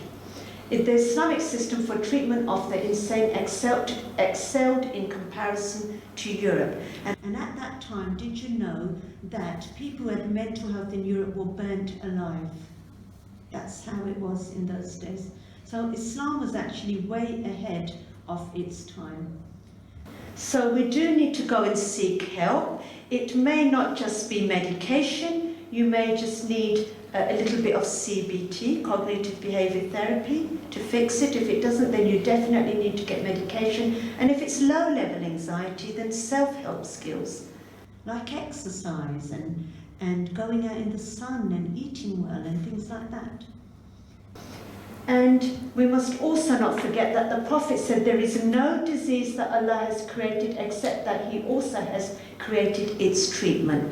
The Islamic system for treatment of the insane excelled in comparison to Europe. And at that time, did you know that people who had mental health in Europe were burnt alive? That's how it was in those days. So Islam was actually way ahead of its time. So we do need to go and seek help. It may not just be medication. You may just need a little bit of CBT, cognitive behavior therapy, to fix it. If it doesn't, then you definitely need to get medication. And if it's low-level anxiety, then self-help skills, like exercise and going out in the sun and eating well and things like that. And we must also not forget that the Prophet said there is no disease that Allah has created except that He also has created its treatment.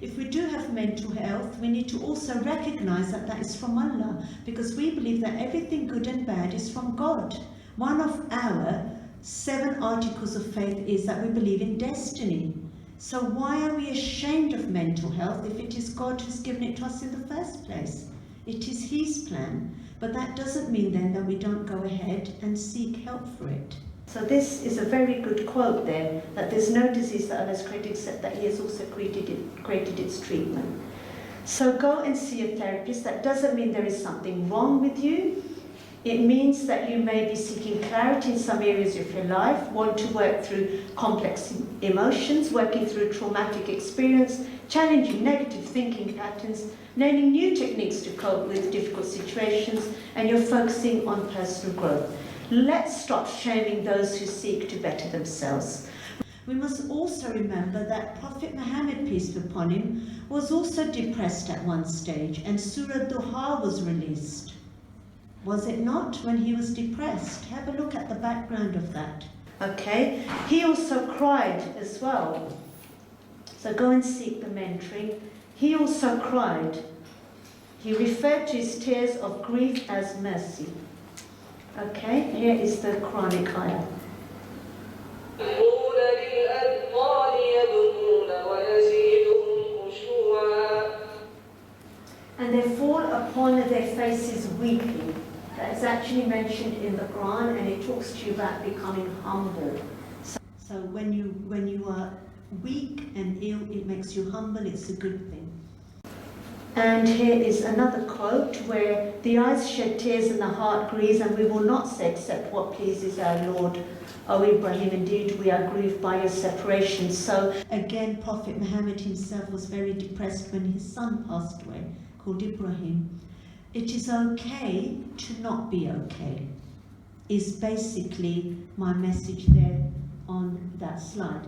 If we do have mental health, we need to also recognize that that is from Allah, because we believe that everything good and bad is from God. One of our 7 articles of faith is that we believe in destiny. So why are we ashamed of mental health if it is God who's given it to us in the first place? It is His plan, but that doesn't mean then that we don't go ahead and seek help for it. So this is a very good quote there, that there's no disease that Allah has created except that He has also created its treatment. So go and see a therapist. That doesn't mean there is something wrong with you. It means that you may be seeking clarity in some areas of your life, want to work through complex emotions, working through traumatic experience, challenging negative thinking patterns, learning new techniques to cope with difficult situations, and you're focusing on personal growth. Let's stop shaming those who seek to better themselves. We must also remember that Prophet Muhammad, peace be upon him, was also depressed at one stage, and Surah Duha was released. Was it not, when he was depressed? Have a look at the background of that. Okay, he also cried as well. So go and seek the mentoring. He also cried. He referred to his tears of grief as mercy. Okay, here is the Quranic ayah. And they fall upon their faces weeping. That is actually mentioned in the Quran, and it talks to you about becoming humble. So when you are weak and ill, it makes you humble, it's a good thing. And here is another quote where the eyes shed tears and the heart grieves, and we will not say except what pleases our Lord. O Ibrahim, indeed we are grieved by your separation. So again, Prophet Muhammad himself was very depressed when his son passed away, called Ibrahim. It is okay to not be okay, is basically my message there on that slide.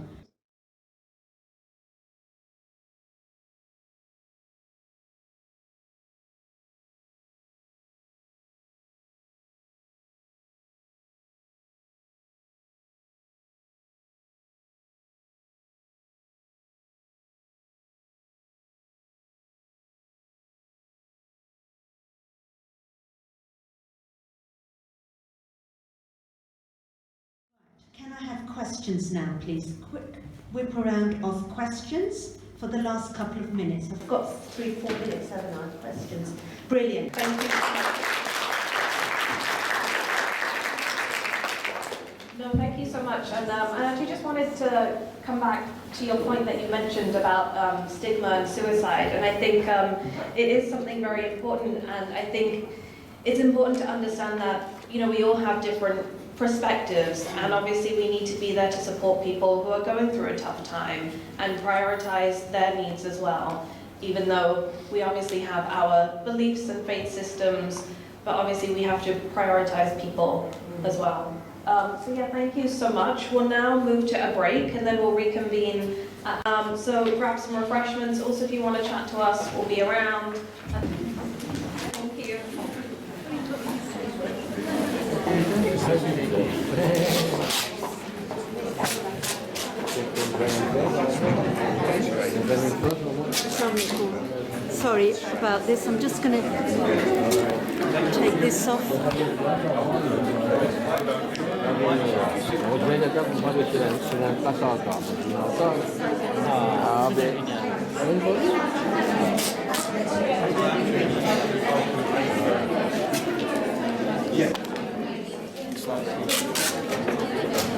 Can I have questions now, please? Quick whip around of questions for the last couple of minutes. I've got 3-4 minutes, haven't I? Questions. Brilliant. Thank you. No, thank you so much. And I actually just wanted to come back to your point that you mentioned about stigma and suicide. And I think it is something very important. And I think it's important to understand that, you know, we all have different perspectives, and obviously we need to be there to support people who are going through a tough time and prioritize their needs as well, even though we obviously have our beliefs and faith systems, but obviously we have to prioritize people as well. So yeah, thank you so much. We'll now move to a break, and then we'll reconvene So grab some refreshments. Also, if you want to chat to us, we'll be around. Thank you. Sorry about this, I'm just going to take this off.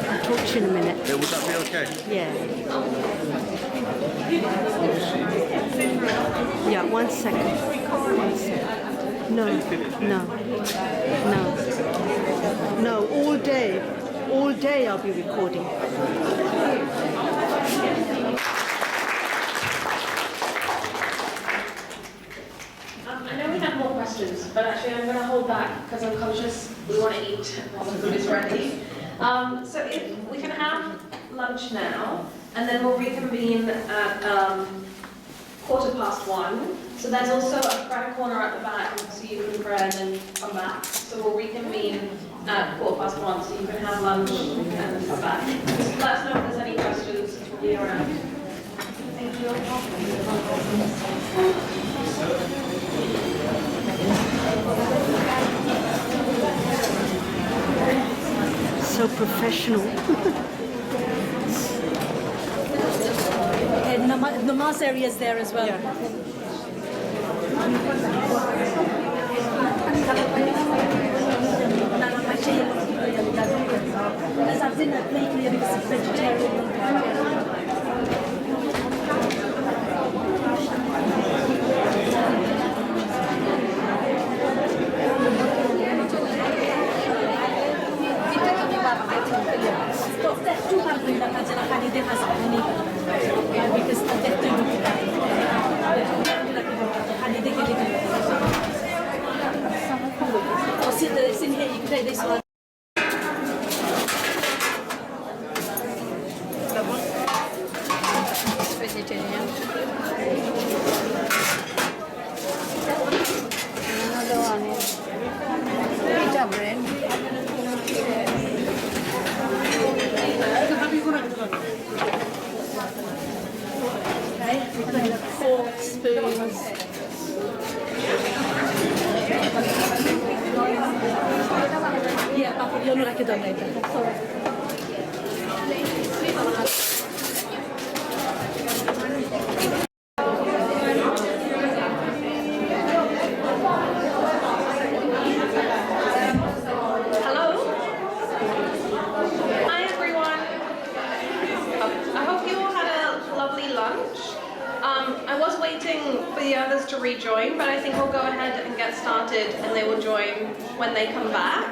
I'll talk to you in a minute. Yeah, would that be okay? Yeah. Yeah, 1 second. 1 second. No, no, all day I'll be recording. I know we have more questions, but actually I'm going to hold back because I'm conscious we want to eat while the food is ready. So if we can have lunch now, and then we'll reconvene at 1:15. So there's also a prayer corner at the back, so you can pray and then come back. So we'll reconvene at 1:15, so you can have lunch and come back. Just let us know if there's any questions. We'll be around. Thank you. So professional. And namaz area is there as well. As I've been lately, I'm vegetarian. It's in here, you can take this one. It's vegetarian. Another one is pita bread. Okay, fork, spoons. Yeah, but you're not like a donator. Sorry. Hello. Hi everyone. I hope you all had a lovely lunch. I was waiting for the others to rejoin, but I think we'll go ahead and get started and they will join when they come back.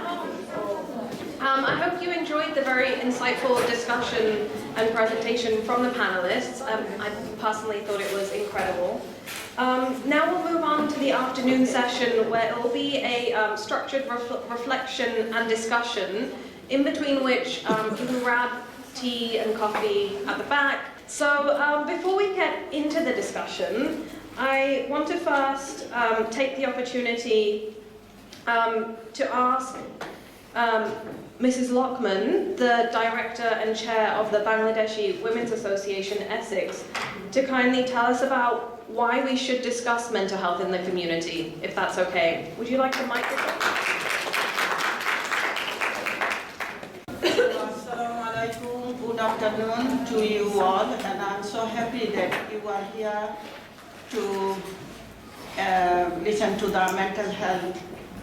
I hope you enjoyed the very insightful discussion and presentation from the panelists. I personally thought it was incredible. Now we'll move on to the afternoon session where it will be a structured reflection and discussion, in between which you can grab tea and coffee at the back. So before we get into the discussion, I want to first take the opportunity to ask Mrs. Lockman, the Director and Chair of the Bangladeshi Women's Association Essex, to kindly tell us about why we should discuss mental health in the community, if that's okay. Would you like the microphone? Assalamu alaikum. Good afternoon to you all, and I'm so happy that you are here to listen to the mental health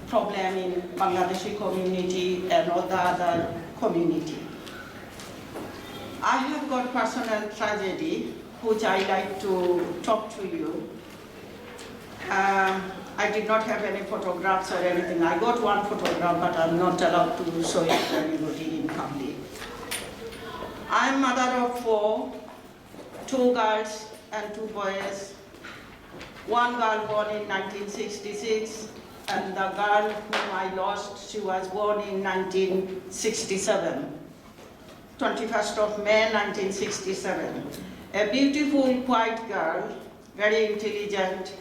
problem in Bangladeshi community and all the other community. I have got personal tragedy which I like to talk to you. I did not have any photographs or anything. I got one photograph, but I'm not allowed to show it to anybody in public. I'm mother of 4, 2 girls and 2 boys. One girl born in 1966, and the girl whom I lost, she was born in 1967, 21st of May 1967. A beautiful, quiet girl, very intelligent.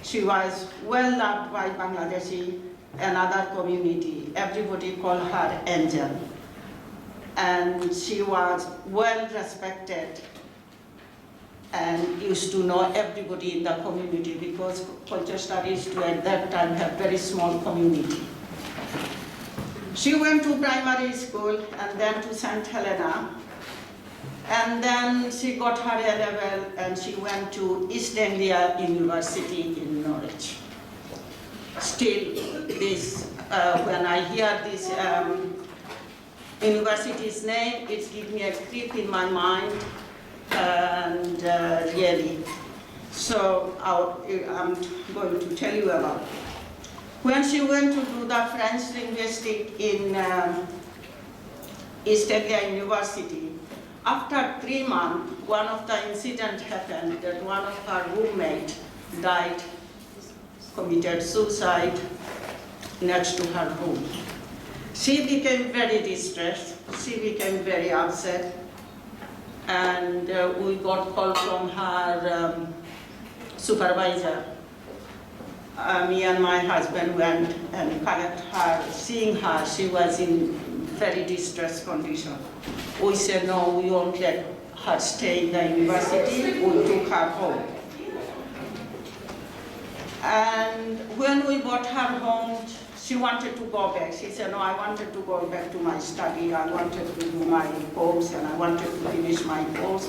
She was well loved by Bangladeshi and other community. Everybody called her Angel. And she was well respected and used to know everybody in the community because Colchester used to at that time have very small community. She went to primary school and then to St. Helena. And then she got her A-level and she went to East Anglia University in Norwich. Still, this, when I hear this university's name, it gives me a creep in my mind, and really. So I'm going to tell you about it. When she went to do the French linguistic in East Anglia University, after 3 months, one of the incidents happened that one of her roommates died, committed suicide next to her room. She became very distressed, she became very upset, and we got call from her supervisor. Me and my husband went and collect her, seeing her, she was in very distressed condition. We said, no, we won't let her stay in the university, we took her home. And when we brought her home, she wanted to go back. She said, no, I wanted to go back to my study, I wanted to do my course, and I wanted to finish my course.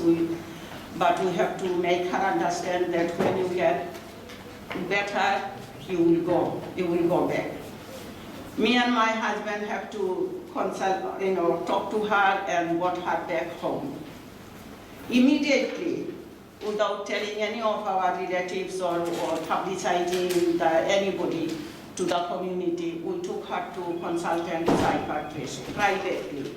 But we have to make her understand that when you get better, you will go back. Me and my husband have to consult, talk to her and brought her back home. Immediately, without telling any of our relatives or publicizing anybody to the community, we took her to consultant psychiatrist privately,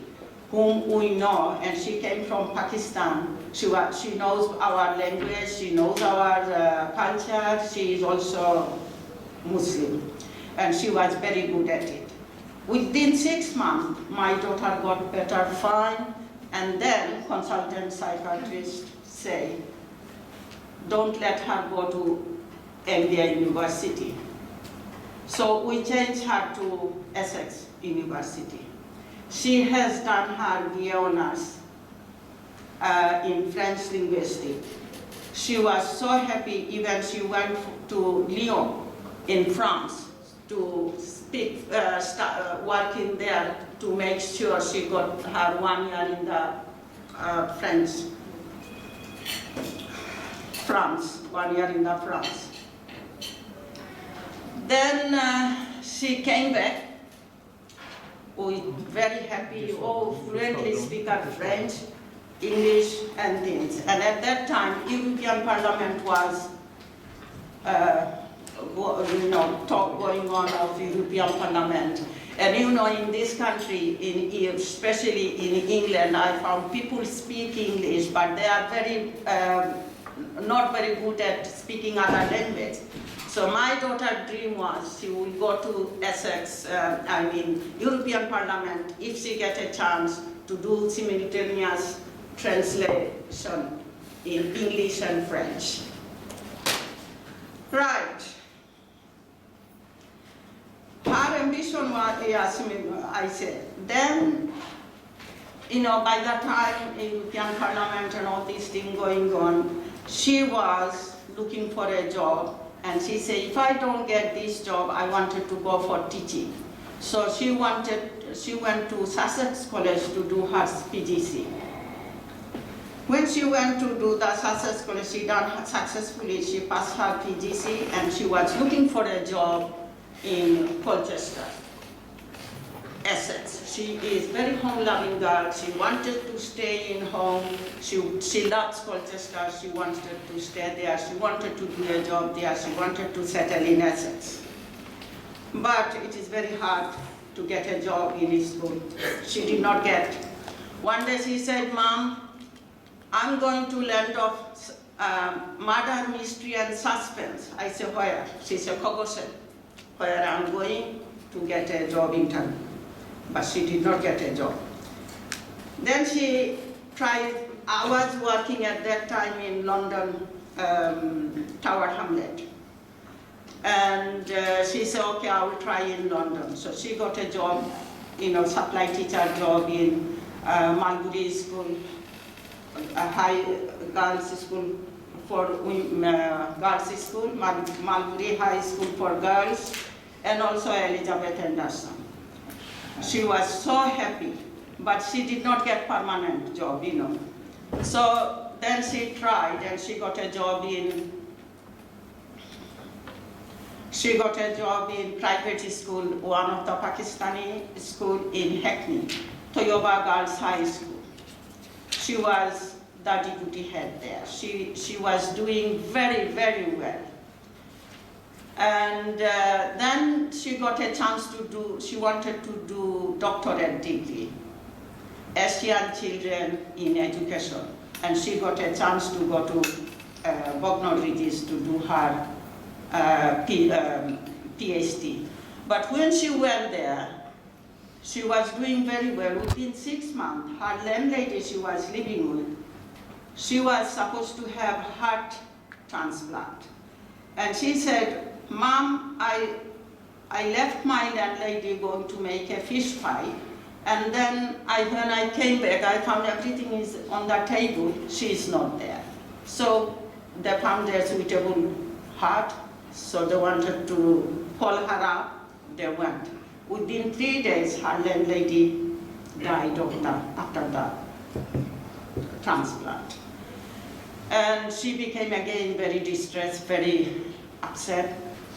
whom we know, and she came from Pakistan. She knows our language, she knows our culture, she is also Muslim, and she was very good at it. Within 6 months, my daughter got better, fine, and then consultant psychiatrist say, don't let her go to Anglia University. So we changed her to Essex University. She has done her BA honors in French linguistics. She was so happy, even she went to Lyon in France to speak, working there to make sure she got her 1 year in the France, 1 year in the France. Then she came back, we very happy, fluently speak French, English and things. And at that time, European Parliament was talk going on of European Parliament. And in this country, especially in England, I found people speak English, but they are very, not very good at speaking other language. So my daughter's dream was she will go to Essex, European Parliament, if she gets a chance to do simultaneous translation in English and French. Right. Her ambition was, yes, I said. Then, by the time European Parliament and all these things going on, she was looking for a job, and she said, if I don't get this job, I wanted to go for teaching. So she went to Sussex College to do her PGC. When she went to do the Sussex College, she done successfully, she passed her PGC, and she was looking for a job in Colchester, Essex. She is very home-loving girl. She wanted to stay in home. She loves Colchester. She wanted to stay there. She wanted to do a job there. She wanted to settle in Essex. But it is very hard to get a job in school. She did not get. One day she said, Mom, I'm going to land of murder, mystery, and suspense. I said, where? She said, Kogosel, where I'm going to get a job interview. But she did not get a job. Then she tried I was working at that time in London, Tower Hamlet. And she said, okay, I will try in London. So she got a job, supply teacher job in Mulberry School, a high girls' school for girls' school, Mulberry High School for girls, and also Elizabeth Anderson. She was so happy, but she did not get permanent job, So then she tried, and she got a job in private school, one of the Pakistani school in Hackney, Toyoba Girls High School. She was the deputy head there. She was doing very, very well. And then she got a chance she wanted to do doctorate degree, Asian children in education. And she got a chance to go to Bognor Regis to do her PhD. But when she went there, she was doing very well. Within 6 months, her landlady she was living with, she was supposed to have heart transplant. And she said, Mom, I left my landlady going to make a fish pie, and then when I came back, I found everything is on the table, she is not there. So they found a suitable heart, so they wanted to call her up, they went. Within 3 days, her landlady died after the transplant. And she became again very distressed, very upset,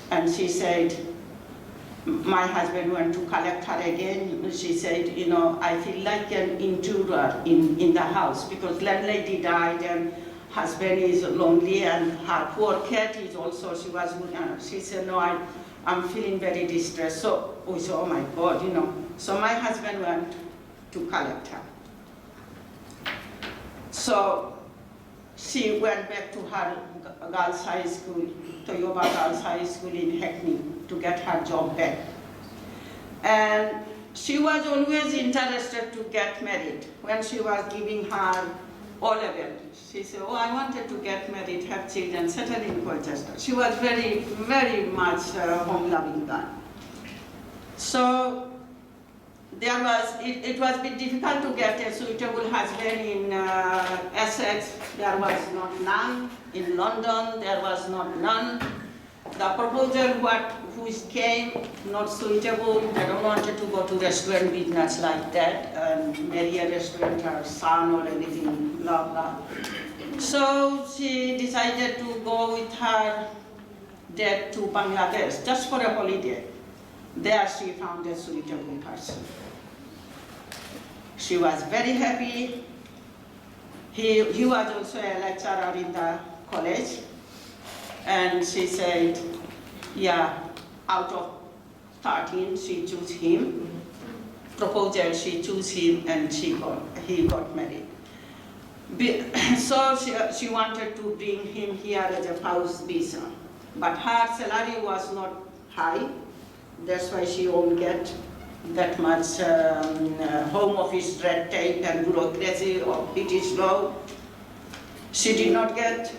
and she said, my husband went to collect her again. She said, I feel like an intruder in the house because landlady died and husband is lonely and her poor cat is also, she said, no, I'm feeling very distressed. So we said, oh my God, So my husband went to collect her. So she went back to her girls' high school, Toyoba Girls' High School in Hackney, to get her job back. And she was always interested to get married. When she was giving her O-level, she said, oh, I wanted to get married, have children, settle in Colchester. She was very, very much home-loving girl. So it was a bit difficult to get a suitable husband in Essex. There was none. In London, there was none. The proposal which came, not suitable. They don't want to go to restaurant business like that and marry a restaurant or son or anything, blah, blah. So she decided to go with her dad to Bangladesh just for a holiday. There she found a suitable person. She was very happy. He was also a lecturer in the college. And she said, yeah, out of 13, she chose him. Proposal, she chose him, and he got married. So she wanted to bring him here as a spouse visa. But her salary was not high. That's why she won't get that much home office red tape and bureaucracy of British law. She did not get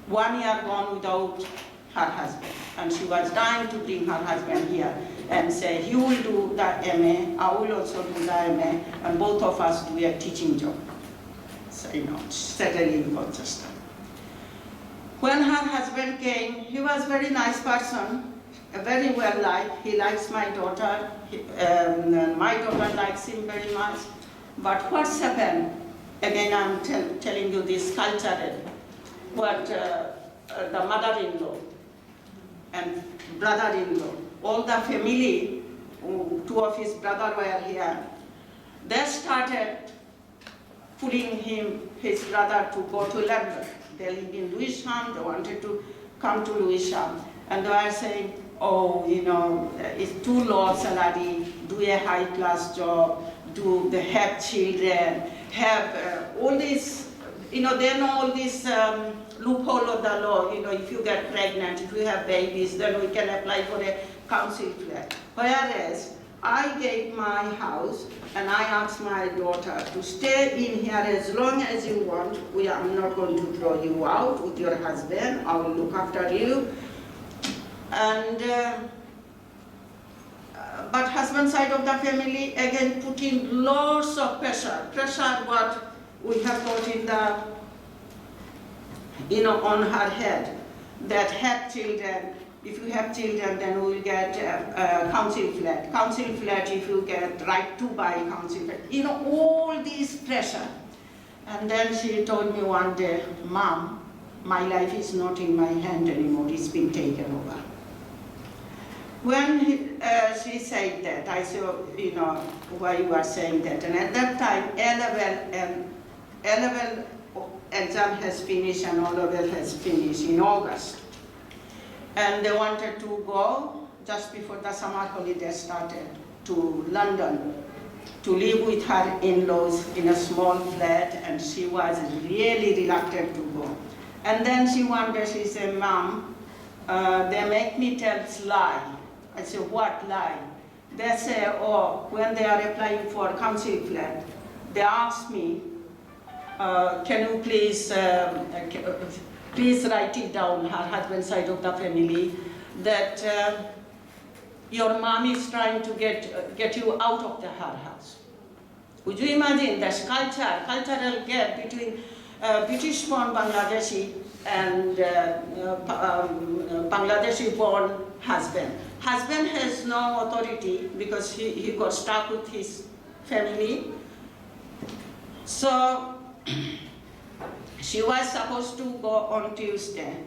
1 year gone without her husband. And she was dying to bring her husband here and say, he will do the MA, I will also do the MA, and both of us do a teaching job. So, settle in Colchester. When her husband came, he was a very nice person, very well liked. He likes my daughter, and my daughter likes him very much. But what's happened, again I'm telling you this culturally, but the mother-in-law and brother-in-law, all the family, 2 of his brothers were here, they started pulling his brother to go to London. They live in Lewisham, they wanted to come to Lewisham. And they were saying, oh, it's too low salary, do a high-class job, have children, have all this, they know all this loophole of the law, if you get pregnant, if you have babies, then we can apply for a council flat. Whereas I gave my house and I asked my daughter to stay in here as long as you want. I'm not going to throw you out with your husband. I will look after you. And but husband side of the family again put in lots of pressure. Pressure what we have got in the, on her head, that have children. If you have children, then we will get council flat. Council flat, if you get right to buy council flat. All these pressure. And then she told me one day, Mom, my life is not in my hand anymore, it's been taken over. When she said that, I said, why you are saying that? And at that time, A-level exam has finished and O-level has finished in August. And they wanted to go, just before the summer holiday started, to London to live with her in-laws in a small flat, and she was really reluctant to go. And then one day she said, Mom, they make me tell lie. I said, what lie? They say, when they are applying for council flat, they ask me, can you please write it down, her husband's side of the family, that your mom is trying to get you out of her house. Would you imagine this cultural gap between British-born Bangladeshi and Bangladeshi-born husband? Husband has no authority because he got stuck with his family. So she was supposed to go on Tuesday.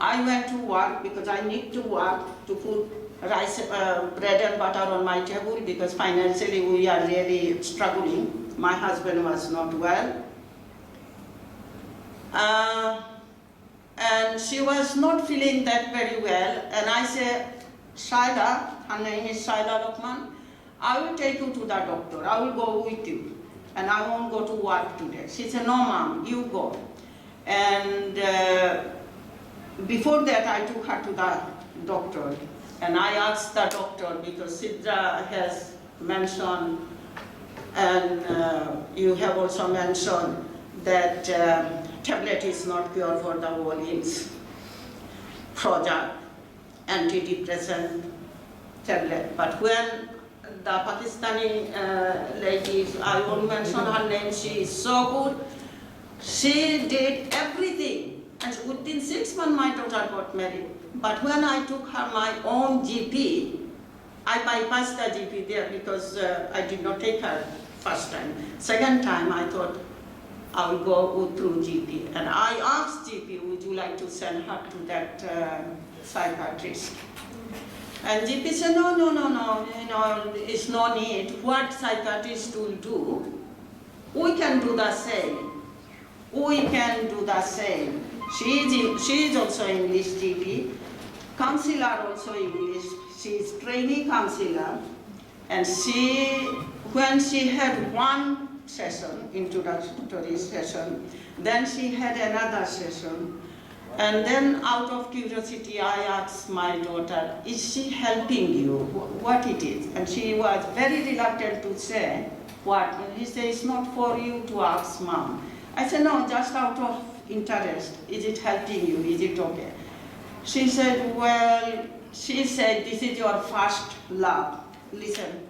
I went to work because I need to work to put rice, bread and butter on my table because financially we are really struggling. My husband was not well. And she was not feeling that very well. And I said, Shaila, her name is Shaila Lokman, I will take you to the doctor. I will go with you. And I won't go to work today. She said, no, Mom, you go. And before that, I took her to the doctor. And I asked the doctor, because Sidra has mentioned, and you have also mentioned, that tablet is not cure for the whole ills. Prozac, antidepressant tablet. But when the Pakistani ladies, I won't mention her name, she is so good. She did everything. And within 6 months, my daughter got married. But when I took her my own GP, I bypassed the GP there because I did not take her first time. Second time, I thought I will go through GP. And I asked GP, would you like to send her to that psychiatrist? And GP said, no, it's no need. What psychiatrist will do, we can do the same. We can do the same. She is also English GP, counselor also English. She is trainee counselor. And when she had one session, introductory session, then she had another session. And then out of curiosity, I asked my daughter, is she helping you? What it is? And she was very reluctant to say what. And he said, it's not for you to ask, Mom. I said, no, just out of interest. Is it helping you? Is it okay? She said, well, this is your first love. Listen,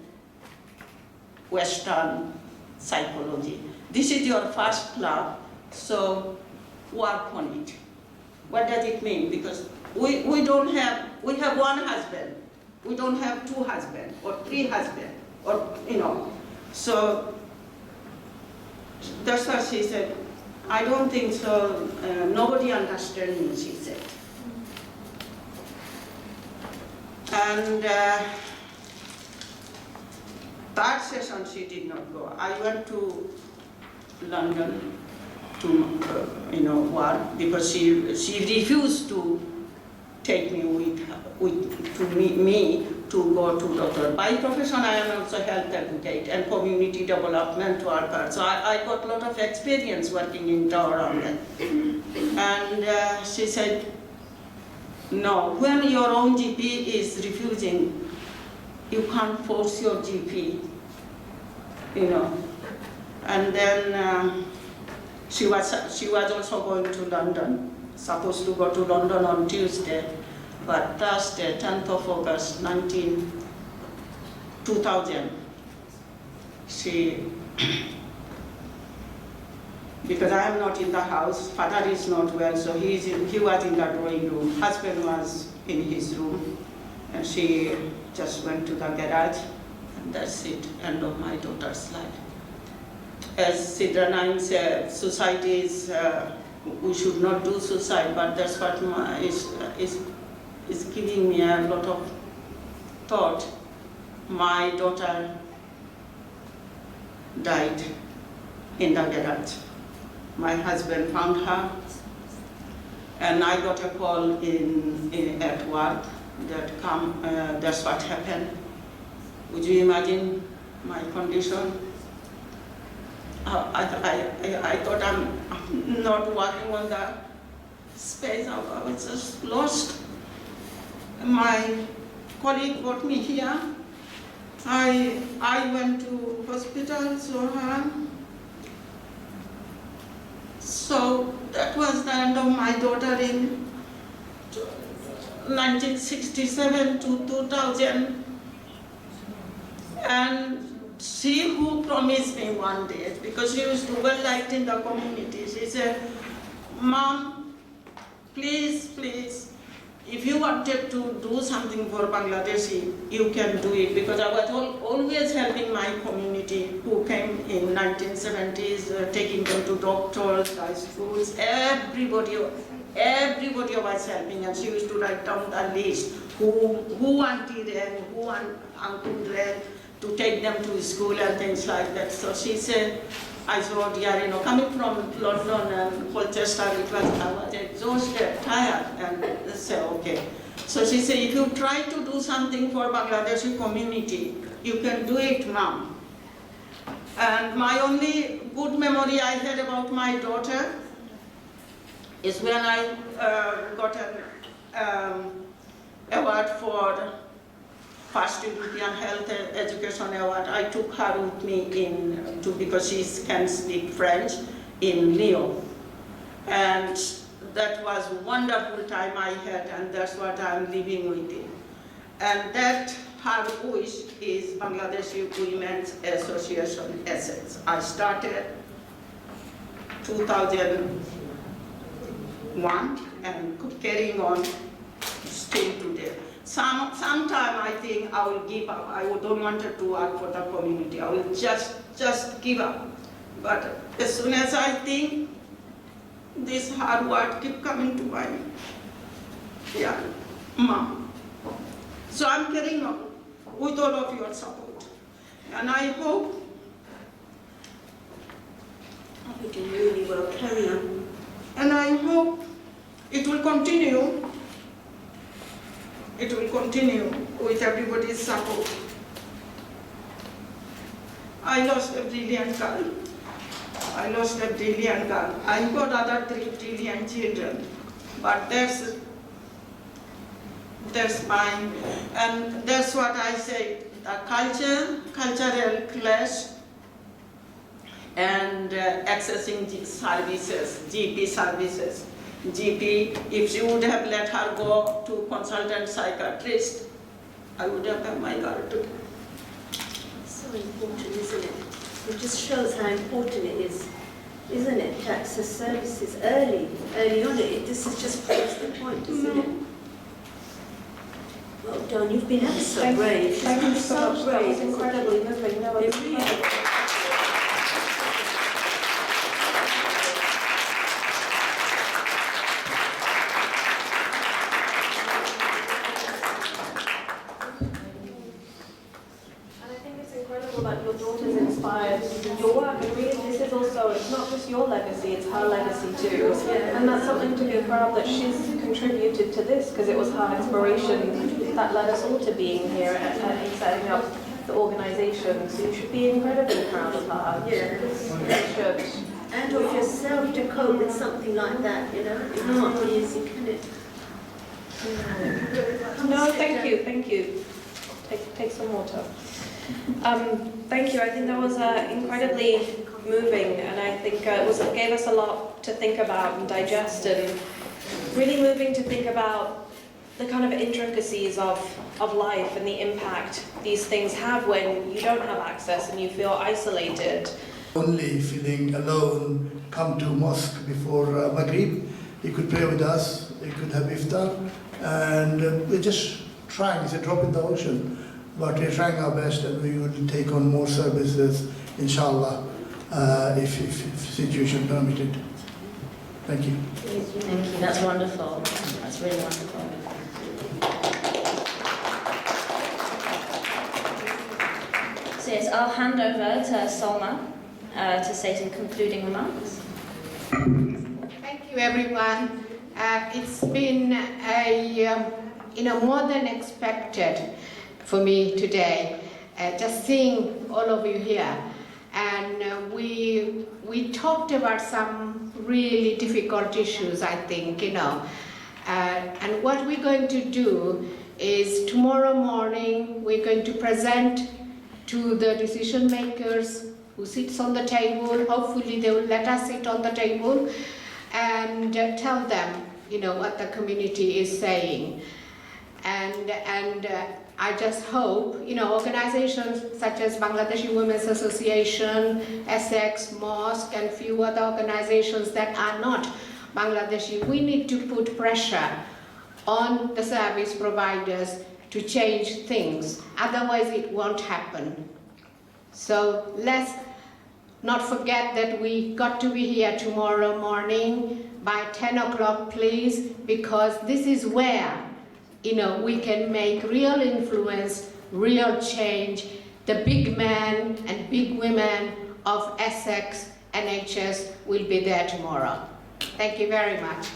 Western psychology. This is your first love, so work on it. What does it mean? Because we have one husband. We don't have 2 husbands or 3 husbands, or So that's why she said, I don't think so. Nobody understands me, she said. And that session she did not go. I went to London to work because she refused to take me me to go to doctor. By profession, I am also health advocate and community development worker. So I got a lot of experience working in Tauranga. And she said, no, when your own GP is refusing you can't force your GP, you know. And then she was also going to London, supposed to go to London on Tuesday, but Thursday, 10th of August, 2000, she, because I am not in the house, father is not well, so he was in the drawing room, husband was in his room, and she just went to the garage, and that's it, end of my daughter's life. As Sidra Naeem said, suicide is, we should not do suicide, but that's what is giving me a lot of thought. My daughter died in the garage. My husband found her, and I got a call at work that that's what happened. Would you imagine my condition? I thought I'm not working on the space. I was just lost. My colleague brought me here. I went to hospital, saw her. So that was the end of my daughter in 1967 to 2000. And she who promised me one day, because she was well liked in the community, she said, Mom, please, please, if you wanted to do something for Bangladeshi, you can do it, because I was always helping my community who came in 1970s, taking them to doctors, high schools, everybody was helping, and she used to write down the list, who wanted and who uncle to take them to school and things like that. So she said, I saw dear, coming from London and Colchester, I was exhausted, tired, and I said, okay. So she said, if you try to do something for Bangladeshi community, you can do it, Mom. And my only good memory I had about my daughter is when I got an award for First European Health Education Award. I took her with me because she can speak French in Lyon. And that was a wonderful time I had, and that's what I'm living with it. And that her wish is Bangladeshi Women's Association Assets. I started 2001 and carrying on still today. Sometime I think I will give up. I don't want to work for the community. I will just give up. But as soon as I think this hard work keep coming to mind, yeah, Mom. So I'm carrying on with all of your support. And I hope You're doing really well. Carry on. And I hope it will continue. It will continue with everybody's support. I lost a brilliant girl. I got other 3 brilliant children, but that's mine. And that's what I say, the cultural clash and accessing services, GP services. GP, if she would have let her go to consultant psychiatrist, I would have had my girl too. So important, isn't it? It just shows how important it is, isn't it, to access services early on. This is just proves the point, isn't it? Well done, you've been ever so brave. Thank you so so much. That was brave. incredibly moving. No, It it's really incredible. That your daughter's inspired your work, and really this is also, it's not just your legacy, it's her legacy too. And that's something to be proud that she's contributed to this, because it was her inspiration that led us all to being here and setting up the organisation. So you should be incredibly proud of her. Yes. You should. And of yourself to cope with something like that, It's not easy, can it? No, thank you. Take some water. Thank you. I think that was incredibly moving, and I think it gave us a lot to think about and digest, and really moving to think about the kind of intricacies of life and the impact these things have when you don't have access and you feel isolated. Only feeling alone, come to mosque before Maghrib. He could pray with us, he could have iftar, and we're just trying. It's a drop in the ocean, but we're trying our best, and we will take on more services, inshallah, if situation permitted. Thank you. Thank you. That's wonderful. That's really wonderful. So yes, I'll hand over to Salma to say some concluding remarks. Thank you, everyone. It's been more than expected for me today, just seeing all of you here. And we talked about some really difficult issues, I think, and what we're going to do is tomorrow morning we're going to present to the decision makers who sits on the table. Hopefully they will let us sit on the table and tell them, what the community is saying. And I just hope, organizations such as Bangladeshi Women's Association, Essex, Mosque, and few other organizations that are not Bangladeshi, we need to put pressure on the service providers to change things. Otherwise, it won't happen. So let's not forget that we got to be here tomorrow morning by 10 o'clock, please, because this is where we can make real influence, real change. The big men and big women of Essex NHS will be there tomorrow. Thank you very much.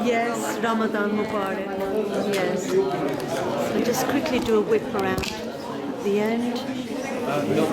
Yes, Ramadan Mubarak. Yes. So just quickly do a whip around at the end. No.